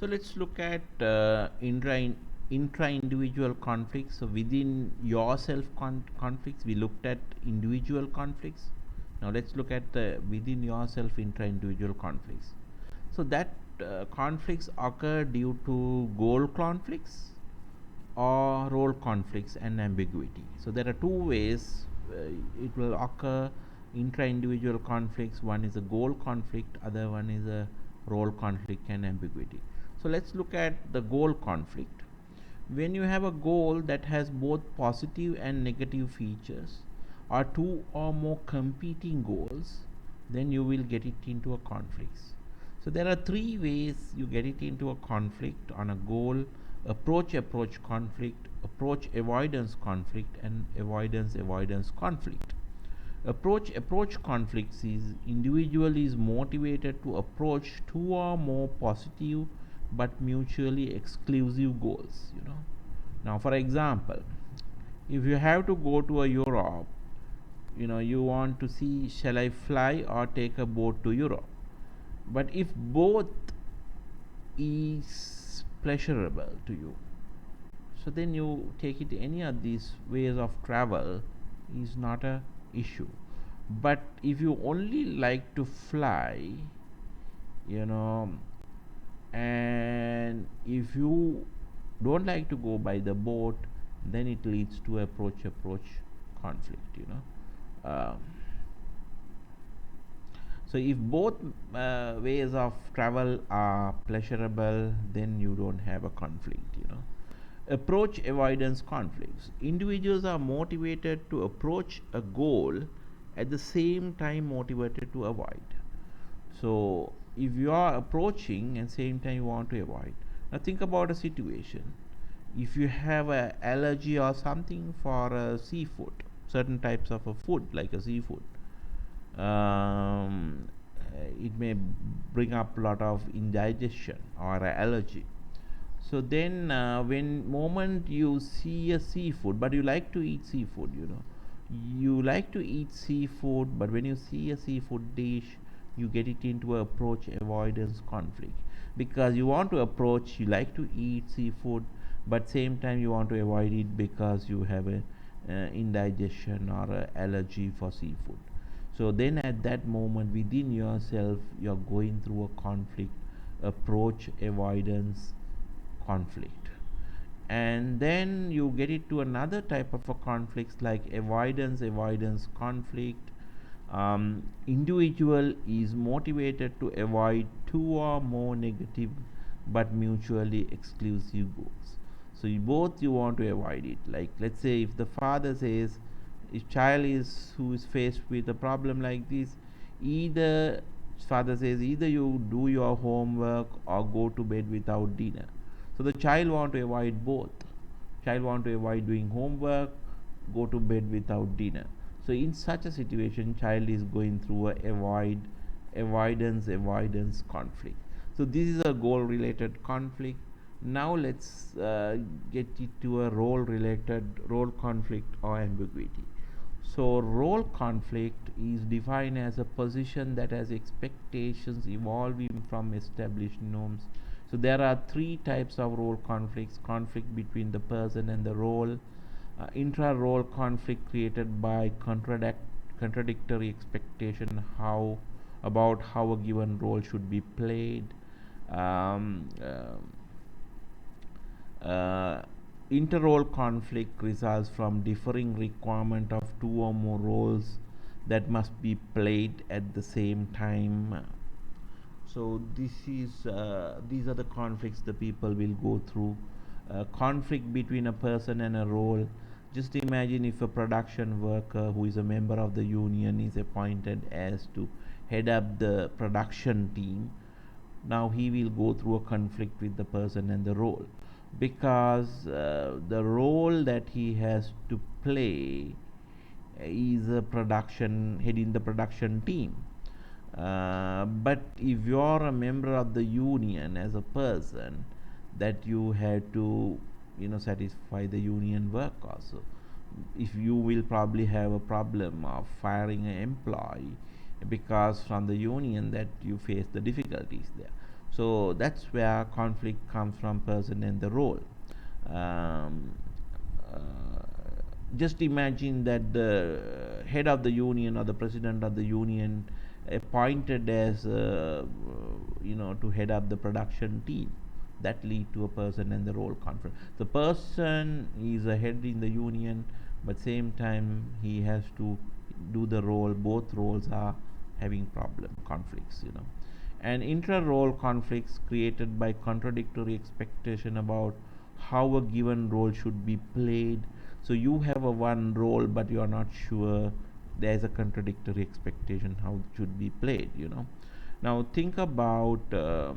[SPEAKER 1] So let's look at intra-individual conflicts. So within yourself conflicts, we looked at individual conflicts. Now let's look at within yourself intra-individual conflicts. So that conflicts occur due to goal conflicts or role conflicts and ambiguity. So there are two ways it will occur intra-individual conflicts. One is a goal conflict, other one is a role conflict and ambiguity. So let's look at the goal conflict. When you have a goal that has both positive and negative features, or two or more competing goals, then you will get it into a conflict. So there are three ways you get it into a conflict on a goal: approach conflict, approach avoidance conflict, and avoidance conflict. Approach conflicts is individual is motivated to approach two or more positive but mutually exclusive goals. Now for example, if you have to go to a Europe, you want to see, shall I fly or take a boat to Europe? But if both is pleasurable to you, so then you take it. Any of these ways of travel is not a issue. But if you only like to fly, and if you don't like to go by the boat, then it leads to approach conflict. So if both ways of travel are pleasurable, then you don't have a conflict. Approach avoidance conflicts. Individuals are motivated to approach a goal, at the same time motivated to avoid. So if you are approaching and same time you want to avoid. Now think about a situation. If you have an allergy or something for seafood, certain types of a food like a seafood, it may bring up a lot of indigestion or allergy. So then when moment you see a seafood, but you like to eat seafood, you like to eat seafood, but when you see a seafood dish, you get it into approach avoidance conflict, because you want to approach, you like to eat seafood, but same time you want to avoid it because you have a indigestion or a allergy for seafood. So then at that moment within yourself, you're going through a conflict, approach avoidance conflict. And then you get it to another type of a conflicts like avoidance conflict. Individual is motivated to avoid two or more negative but mutually exclusive goals. So you want to avoid it. Like let's say if the father says, if child who is faced with a problem like this, either father says either you do your homework or go to bed without dinner. So the child want to avoid both. Child want to avoid doing homework, go to bed without dinner. So in such a situation, child is going through a avoidance conflict. So this is a goal related conflict. Now let's get it to a role conflict or ambiguity. So role conflict is defined as a position that has expectations evolving from established norms. So there are three types of role conflicts: conflict between the person and the role, intra-role conflict created by contradictory expectation about how a given role should be played. Inter-role conflict results from differing requirement of two or more roles that must be played at the same time. So these are the conflicts the people will go through. Conflict between a person and a role. Just imagine if a production worker who is a member of the union is appointed as to head up the production team. Now he will go through a conflict with the person and the role, because the role that he has to play is a heading the production team. But if you are a member of the union as a person, that you have to satisfy the union work also. If you will probably have a problem of firing an employee because from the union that you face the difficulties there. So that's where conflict comes from, person and the role. um, just imagine that the head of the union or the president of the union appointed as to head up the production team. That lead to a person and the role conflict. The person is a head in the union, but same time he has to do the role. Both roles are having problem conflicts, and intra-role conflicts created by contradictory expectation about how a given role should be played. So you have a one role, but you are not sure. There is a contradictory expectation how it should be played. Now think about uh,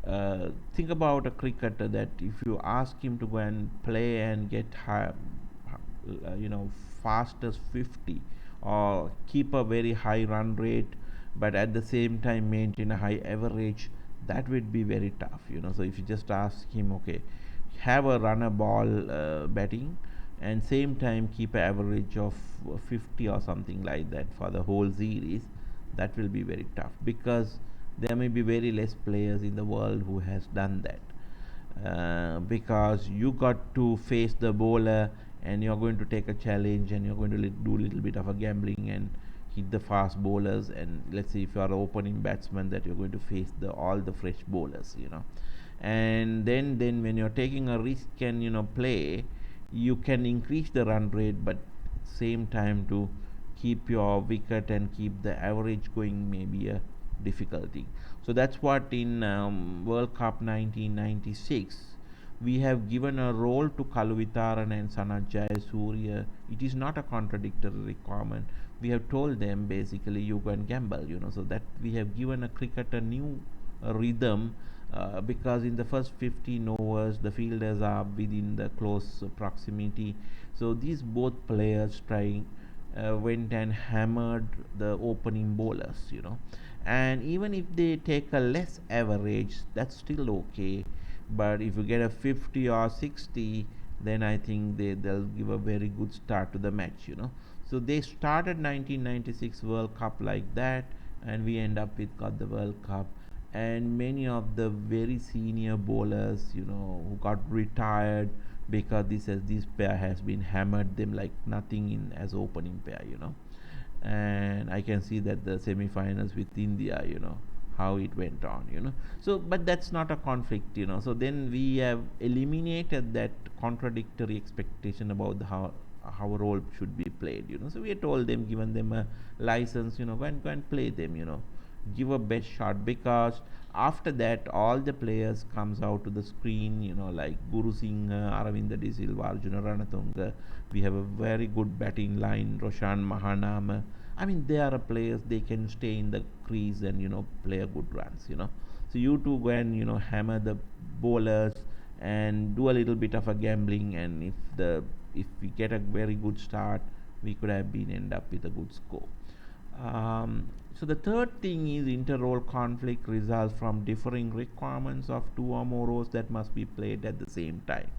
[SPEAKER 1] uh, think about a cricketer that if you ask him to go and play and get high, fastest 50 or keep a very high run rate, but at the same time maintain a high average, that would be very tough. So if you just ask him, okay, have a runner ball batting and same time keep an average of 50 or something like that for the whole series, that will be very tough, because there may be very less players in the world who has done that. Because you got to face the bowler and you're going to take a challenge and you're going to do a little bit of a gambling and hit the fast bowlers, and let's say if you are an opening batsman, that you're going to face all the fresh bowlers, and then when you're taking a risk and play, you can increase the run rate, but same time to keep your wicket and keep the average going may be a difficulty. So that's what in World Cup 1996 we have given a role to Kaluvitharan and Sanath Jayasuriya. It is not a contradictory requirement. We have told them basically you can gamble, so that we have given a cricket a new rhythm, because in the first 15 overs the fielders are within the close proximity. So these both players went and hammered the opening bowlers, and even if they take a less average, that's still okay. But if you get a 50 or 60, then I think they'll give a very good start to the match, So they started 1996 World Cup like that, and we end up with got the World Cup. And many of the very senior bowlers, who got retired because this pair has been hammered them like nothing in as opening pair, and I can see that the semi-finals with India, how it went on, so but that's not a conflict, so then we have eliminated that contradictory expectation about how a role should be played, so we have told them, given them a license, go and play them, give a best shot, because after that all the players comes out to the screen, like Guru Singh, Aravinda De Silva, Arjuna Ranatunga. We have a very good batting line, Roshan Mahanama. I mean, they are players, they can stay in the crease and play a good runs, so you two go and hammer the bowlers and do a little bit of a gambling, and if we get a very good start, we could have been end up with a good score. So the third thing is inter-role conflict results from differing requirements of two or more roles that must be played at the same time.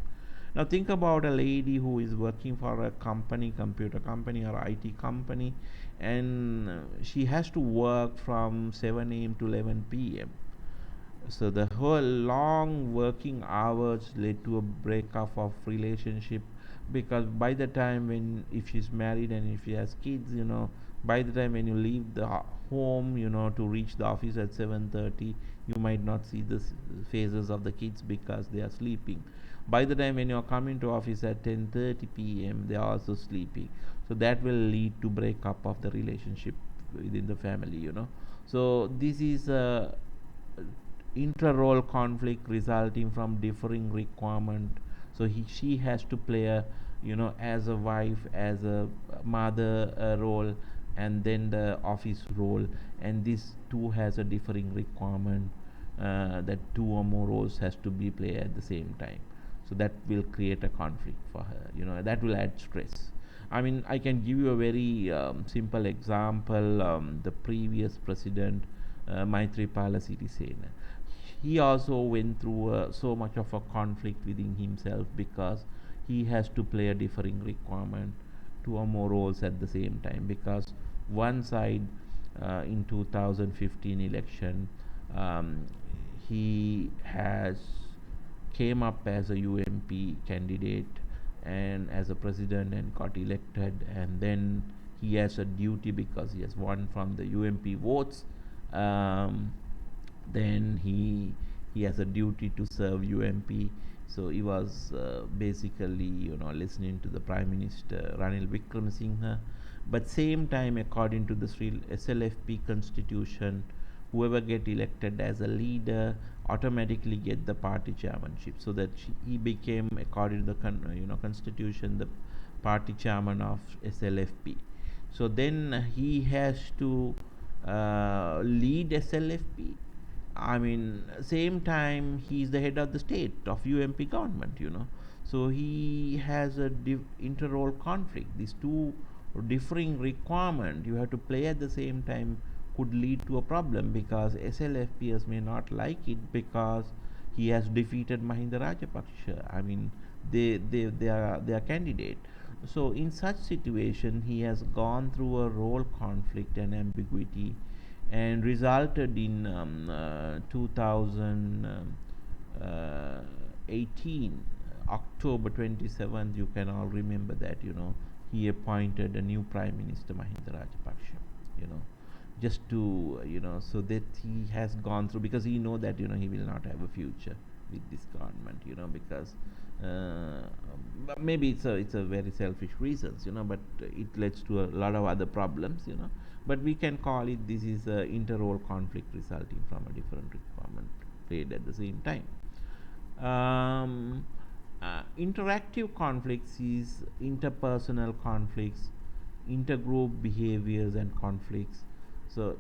[SPEAKER 1] Now think about a lady who is working for a company, computer company or IT company, and she has to work from 7 a.m. to 11 p.m. So the whole long working hours led to a breakup of relationship, because by the time when if she's married and if she has kids, by the time when you leave the home, to reach the office at 7:30, you might not see the faces of the kids because they are sleeping. By the time when you're coming to office at 10:30 p.m., they are also sleeping. So that will lead to breakup of the relationship within the family. So this is a intra-role conflict resulting from differing requirement. So she has to play as a wife, as a mother role, and then the office role, and this two has a differing requirement, that two or more roles has to be played at the same time. So that will create a conflict for her, that will add stress. I mean, I can give you a very simple example. The previous president, Maithripala Sirisena, he also went through so much of a conflict within himself, because he has to play a differing requirement, two or more roles at the same time, because one side in 2015 election, he has came up as a UMP candidate and as a president and got elected, and then he has a duty because he has won from the UMP votes. Then he has a duty to serve UMP. So he was basically, listening to the Prime Minister Ranil Wickremesinghe. But same time, according to the SLFP constitution, whoever get elected as a leader automatically get the party chairmanship. So that he became, according to the constitution, the party chairman of SLFP. So then he has to lead SLFP. I mean, same time he's the head of the state of UMP government, So he has a inter-role conflict. These two differing requirement you have to play at the same time could lead to a problem, because SLFPs may not like it because he has defeated Mahinda Rajapaksa. I mean, they are their candidate. So in such situation, he has gone through a role conflict and ambiguity, and resulted in 2018 October 27th. You can all remember that, he appointed a new Prime Minister, Mahinda Rajapaksa, just to, so that he has gone through, because he know that, he will not have a future with this government, because maybe it's a very selfish reasons, but it leads to a lot of other problems, but we can call it, this is a inter-role conflict resulting from a different requirement played at the same time. Interactive conflicts is interpersonal conflicts, intergroup behaviors and conflicts. So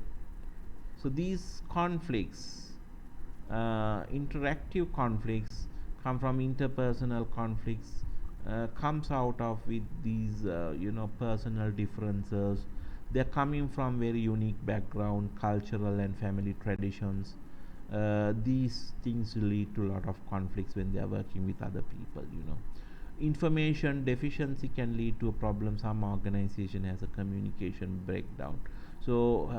[SPEAKER 1] these conflicts, interactive conflicts, come from interpersonal conflicts, comes out of with these personal differences. They're coming from very unique background, cultural and family traditions. These things lead to a lot of conflicts when they are working with other people. Information deficiency can lead to a problem. Some organization has a communication breakdown. So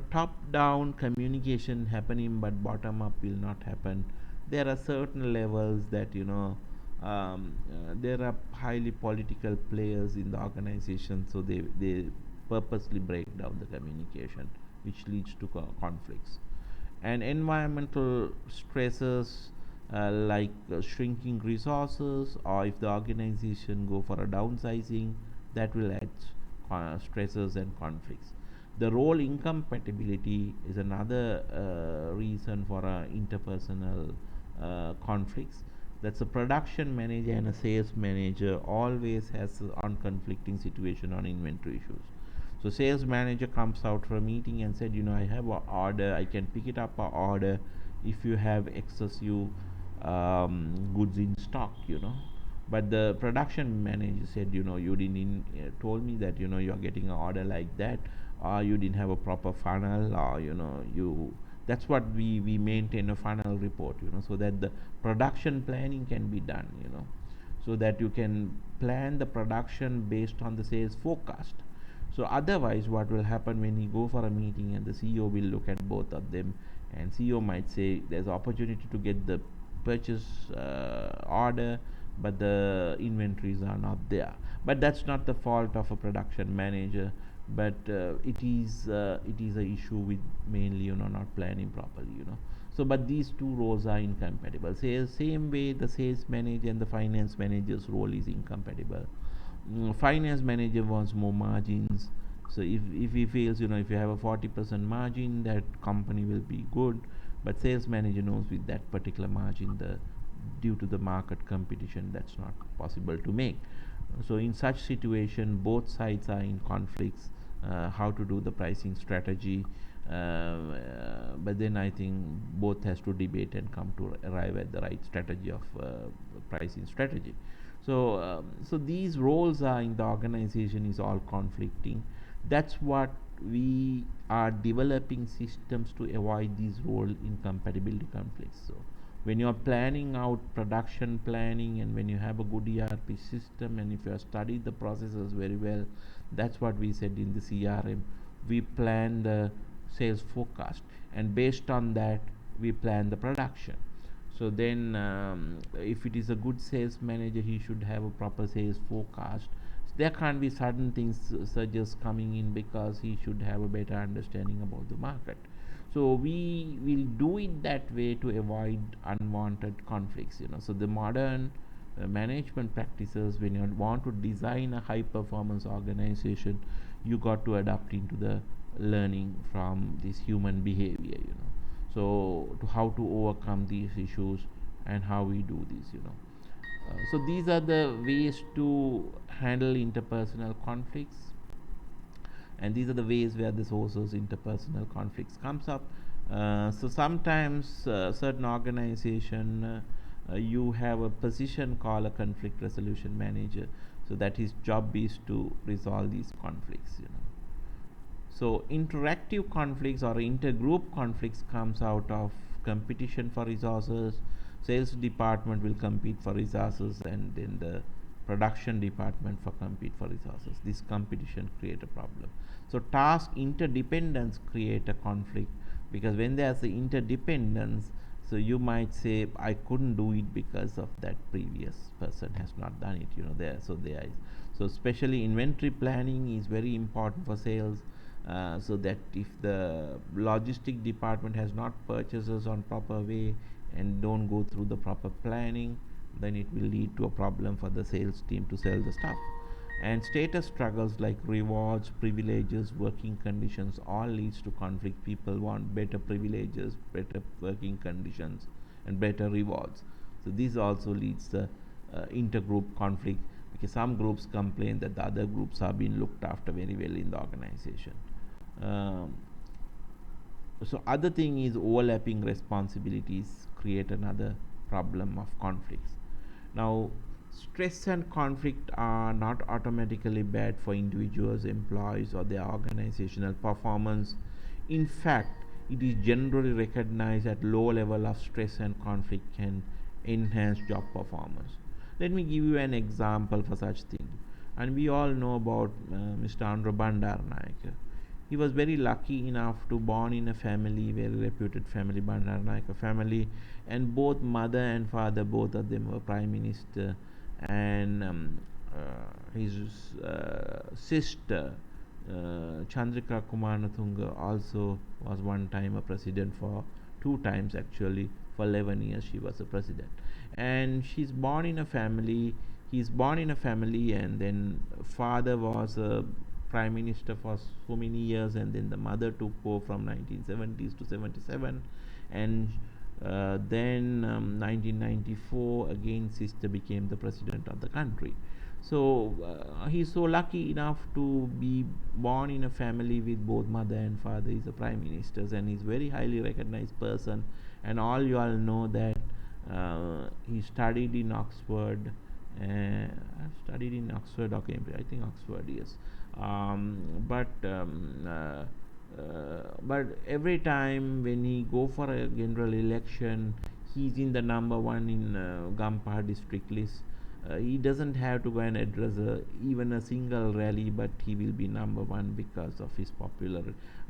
[SPEAKER 1] top down communication happening, but bottom up will not happen. There are certain levels that there are highly political players in the organization, so they purposely break down the communication, which leads to conflicts. And environmental stresses, like shrinking resources, or if the organization go for a downsizing, that will add stresses and conflicts. The role incompatibility is another reason for interpersonal conflicts. That's a production manager and a sales manager always has on conflicting situation on inventory issues. So sales manager comes out for a meeting and said, I have an order, I can pick it up an order if you have excessive goods in stock, But the production manager said, you didn't told me that, you are getting an order like that, or you didn't have a proper funnel, or, that's what we maintain a funnel report, so that the production planning can be done, so that you can plan the production based on the sales forecast. So otherwise, what will happen when you go for a meeting and the CEO will look at both of them, and CEO might say there's opportunity to get the purchase order, but the inventories are not there. But that's not the fault of a production manager, but it is a issue with mainly not planning properly. So but these two roles are incompatible. Same way the sales manager and the finance manager's role is incompatible. Finance manager wants more margins. So if he feels, if you have a 40% margin, that company will be good. But sales manager knows with that particular margin, due to the market competition, that's not possible to make. So in such situation, both sides are in conflicts. How to do the pricing strategy, but then I think both has to debate and come to arrive at the right strategy of pricing strategy. So these roles are in the organization is all conflicting. That's what we are developing systems to avoid these role incompatibility conflicts. So when you are planning out production planning, and when you have a good ERP system, and if you have studied the processes very well, that's what we said in the CRM. We plan the sales forecast, and based on that we plan the production. So then if it is a good sales manager, he should have a proper sales forecast. There can't be sudden things such as coming in, because he should have a better understanding about the market. So we will do it that way to avoid unwanted conflicts, so the modern management practices, when you want to design a high performance organization, you got to adapt into the learning from this human behavior, so to how to overcome these issues and how we do this, so these are the ways to handle interpersonal conflicts, and these are the ways where the sources interpersonal conflicts comes up. So sometimes certain organization, you have a position called a conflict resolution manager, so that his job is to resolve these conflicts, So interactive conflicts or intergroup conflicts comes out of competition for resources. Sales department will compete for resources, and then the production department for compete for resources. This competition create a problem. So task interdependence create a conflict, because when there's the interdependence, so you might say, I couldn't do it because of that previous person has not done it, there. So there is, so especially inventory planning is very important for sales. So that if the logistic department has not purchases on proper way and don't go through the proper planning, then it will lead to a problem for the sales team to sell the stuff. And status struggles like rewards, privileges, working conditions all leads to conflict. People want better privileges, better working conditions, and better rewards. So this also leads to intergroup conflict, because some groups complain that the other groups are being looked after very well in the organization. So other thing is overlapping responsibilities create another problem of conflicts. Now, stress and conflict are not automatically bad for individuals, employees, or their organizational performance. In fact, it is generally recognized that low level of stress and conflict can enhance job performance. Let me give you an example for such thing. And we all know about Mr. Andhra Bandaranaike. He was very lucky enough to born in a family, very reputed family, Bandaranaike family, and both mother and father, both of them were prime minister, and his sister Chandrika Kumaratunga also was one time a president, for 2 times actually, for 11 years she was a president. And he's born in a family, and then father was a prime minister for so many years, and then the mother took over from 1970s to 77, and then 1994 again sister became the president of the country. So he's so lucky enough to be born in a family with both mother and father is a prime ministers, and he's very highly recognized person, and all you all know that he studied in Oxford. Studied in Oxford or Cambridge, I think Oxford, yes. But every time when he go for a general election, he's in the number 1 in Gampah district list. He doesn't have to go and address even a single rally, but he will be number 1 because of his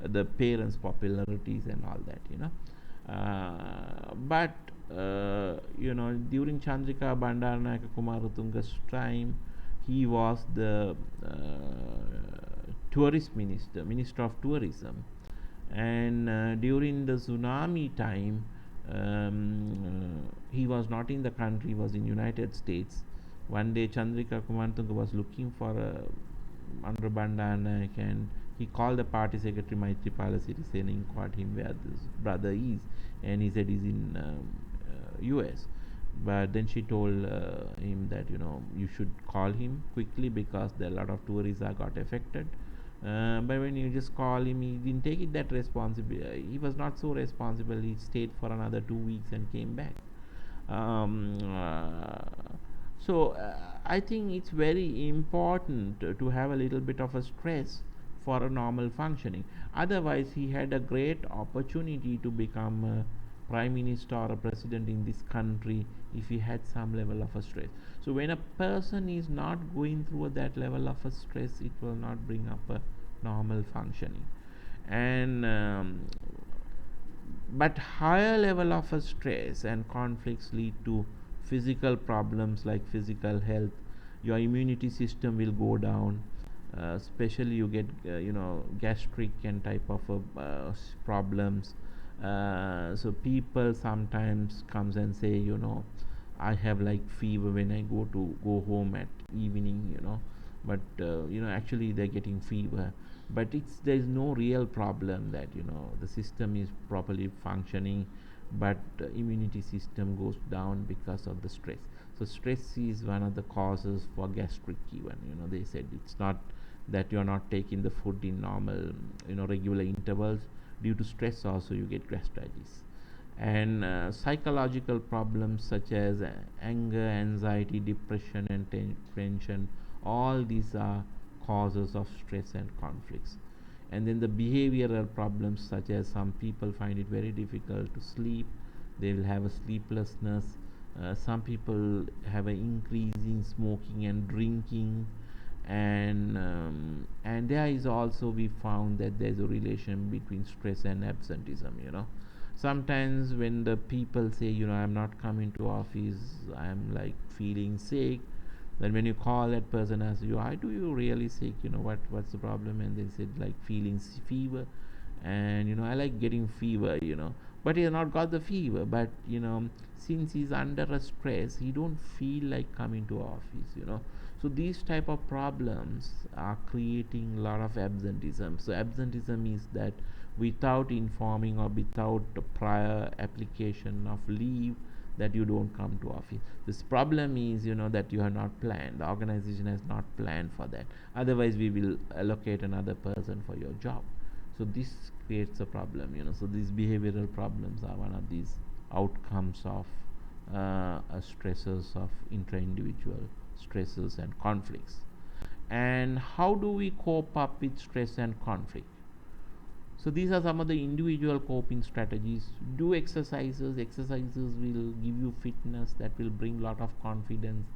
[SPEAKER 1] the parents' popularities and all that, but during Chandrika Bandaranaike Kumaratunga's time, he was the tourist minister of tourism, and during the tsunami time, he was not in the country, he was in United States. One day Chandrika Kumaratunga was looking for Andhra Bandaranaike, and he called the party secretary Maitripala Sirisena, inquired him where this brother is, and he said he's in US. But then she told him that you should call him quickly, because there are a lot of tourists that got affected. But when you just call him, he didn't take it that responsibility. He was not so responsible. He stayed for another 2 weeks and came back. So I think it's very important to have a little bit of a stress for a normal functioning. Otherwise, he had a great opportunity to become a prime minister or a president in this country if he had some level of a stress. So when a person is not going through that level of a stress, it will not bring up a normal functioning. And but higher level of a stress and conflicts lead to physical problems like physical health. Your immunity system will go down, especially you get gastric and type of problems. So people sometimes comes and say, I have like fever when I go home at evening, but actually they're getting fever, but there's no real problem that the system is properly functioning, but immunity system goes down because of the stress. So stress is one of the causes for gastric even. They said it's not that you're not taking the food in normal regular intervals. Due to stress also you get gastritis. And psychological problems such as anger, anxiety, depression and tension, all these are causes of stress and conflicts. And then the behavioral problems, such as some people find it very difficult to sleep, they will have a sleeplessness. Some people have an increase in smoking and drinking, and there is also, we found that there's a relation between stress and absenteeism. Sometimes when the people say, I'm not coming to office, I'm like feeling sick, then when you call that person, ask you, why do you really sick, what's the problem, and they said like feeling fever, and I like getting fever, but he has not got the fever, but since he's under a stress, he don't feel like coming to office. So these type of problems are creating a lot of absenteeism. So absenteeism is that without informing or without a prior application of leave, that you don't come to office. This problem is that you have not planned, the organization has not planned for that, otherwise we will allocate another person for your job. So this creates a problem. So these behavioral problems are one of these outcomes of stresses, of intra-individual stresses and conflicts. And how do we cope up with stress and conflict? So these are some of the individual coping strategies. Do exercises. Exercises will give you fitness, that will bring a lot of confidence,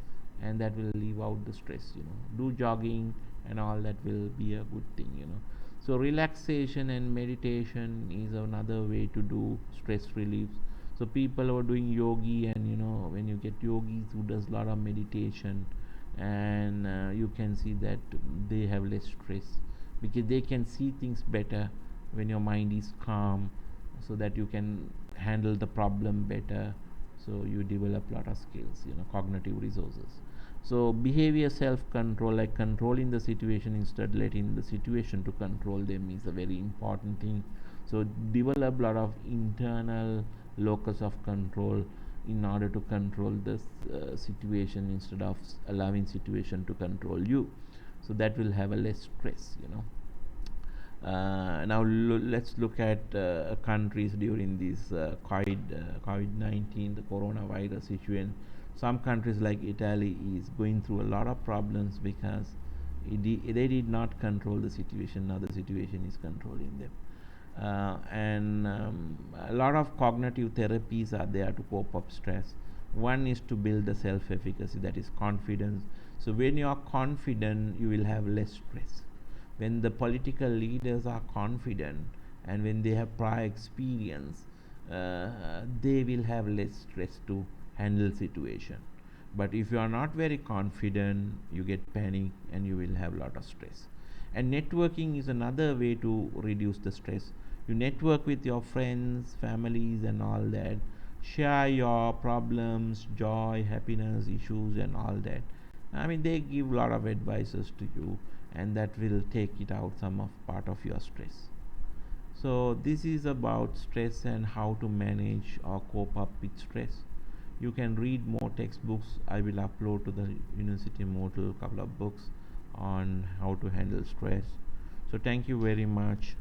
[SPEAKER 1] and that will leave out the stress. Do jogging and all, that will be a good thing. So relaxation and meditation is another way to do stress relief. So people who are doing yogi, and when you get yogis who does a lot of meditation, and you can see that they have less stress because they can see things better when your mind is calm, so that you can handle the problem better. So you develop a lot of skills, cognitive resources. So behavior self-control, like controlling the situation instead letting the situation to control them, is a very important thing. So develop a lot of internal locus of control in order to control this situation instead of allowing situation to control you. So that will have a less stress. Now let's look at countries during this COVID-19, the coronavirus situation. Some countries like Italy is going through a lot of problems because they did not control the situation. Now the situation is controlling them. And a lot of cognitive therapies are there to cope up stress. One is to build the self-efficacy, that is confidence. So when you are confident, you will have less stress. When the political leaders are confident and when they have prior experience, they will have less stress to handle situation. But if you are not very confident, you get panic and you will have a lot of stress. And networking is another way to reduce the stress. You network with your friends, families and all that. Share your problems, joy, happiness, issues and all that. They give a lot of advices to you, and that will take it out some of part of your stress. So this is about stress and how to manage or cope up with stress. You can read more textbooks. I will upload to the University Moodle a couple of books on how to handle stress. So thank you very much.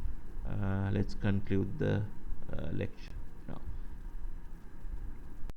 [SPEAKER 1] Let's conclude the lecture.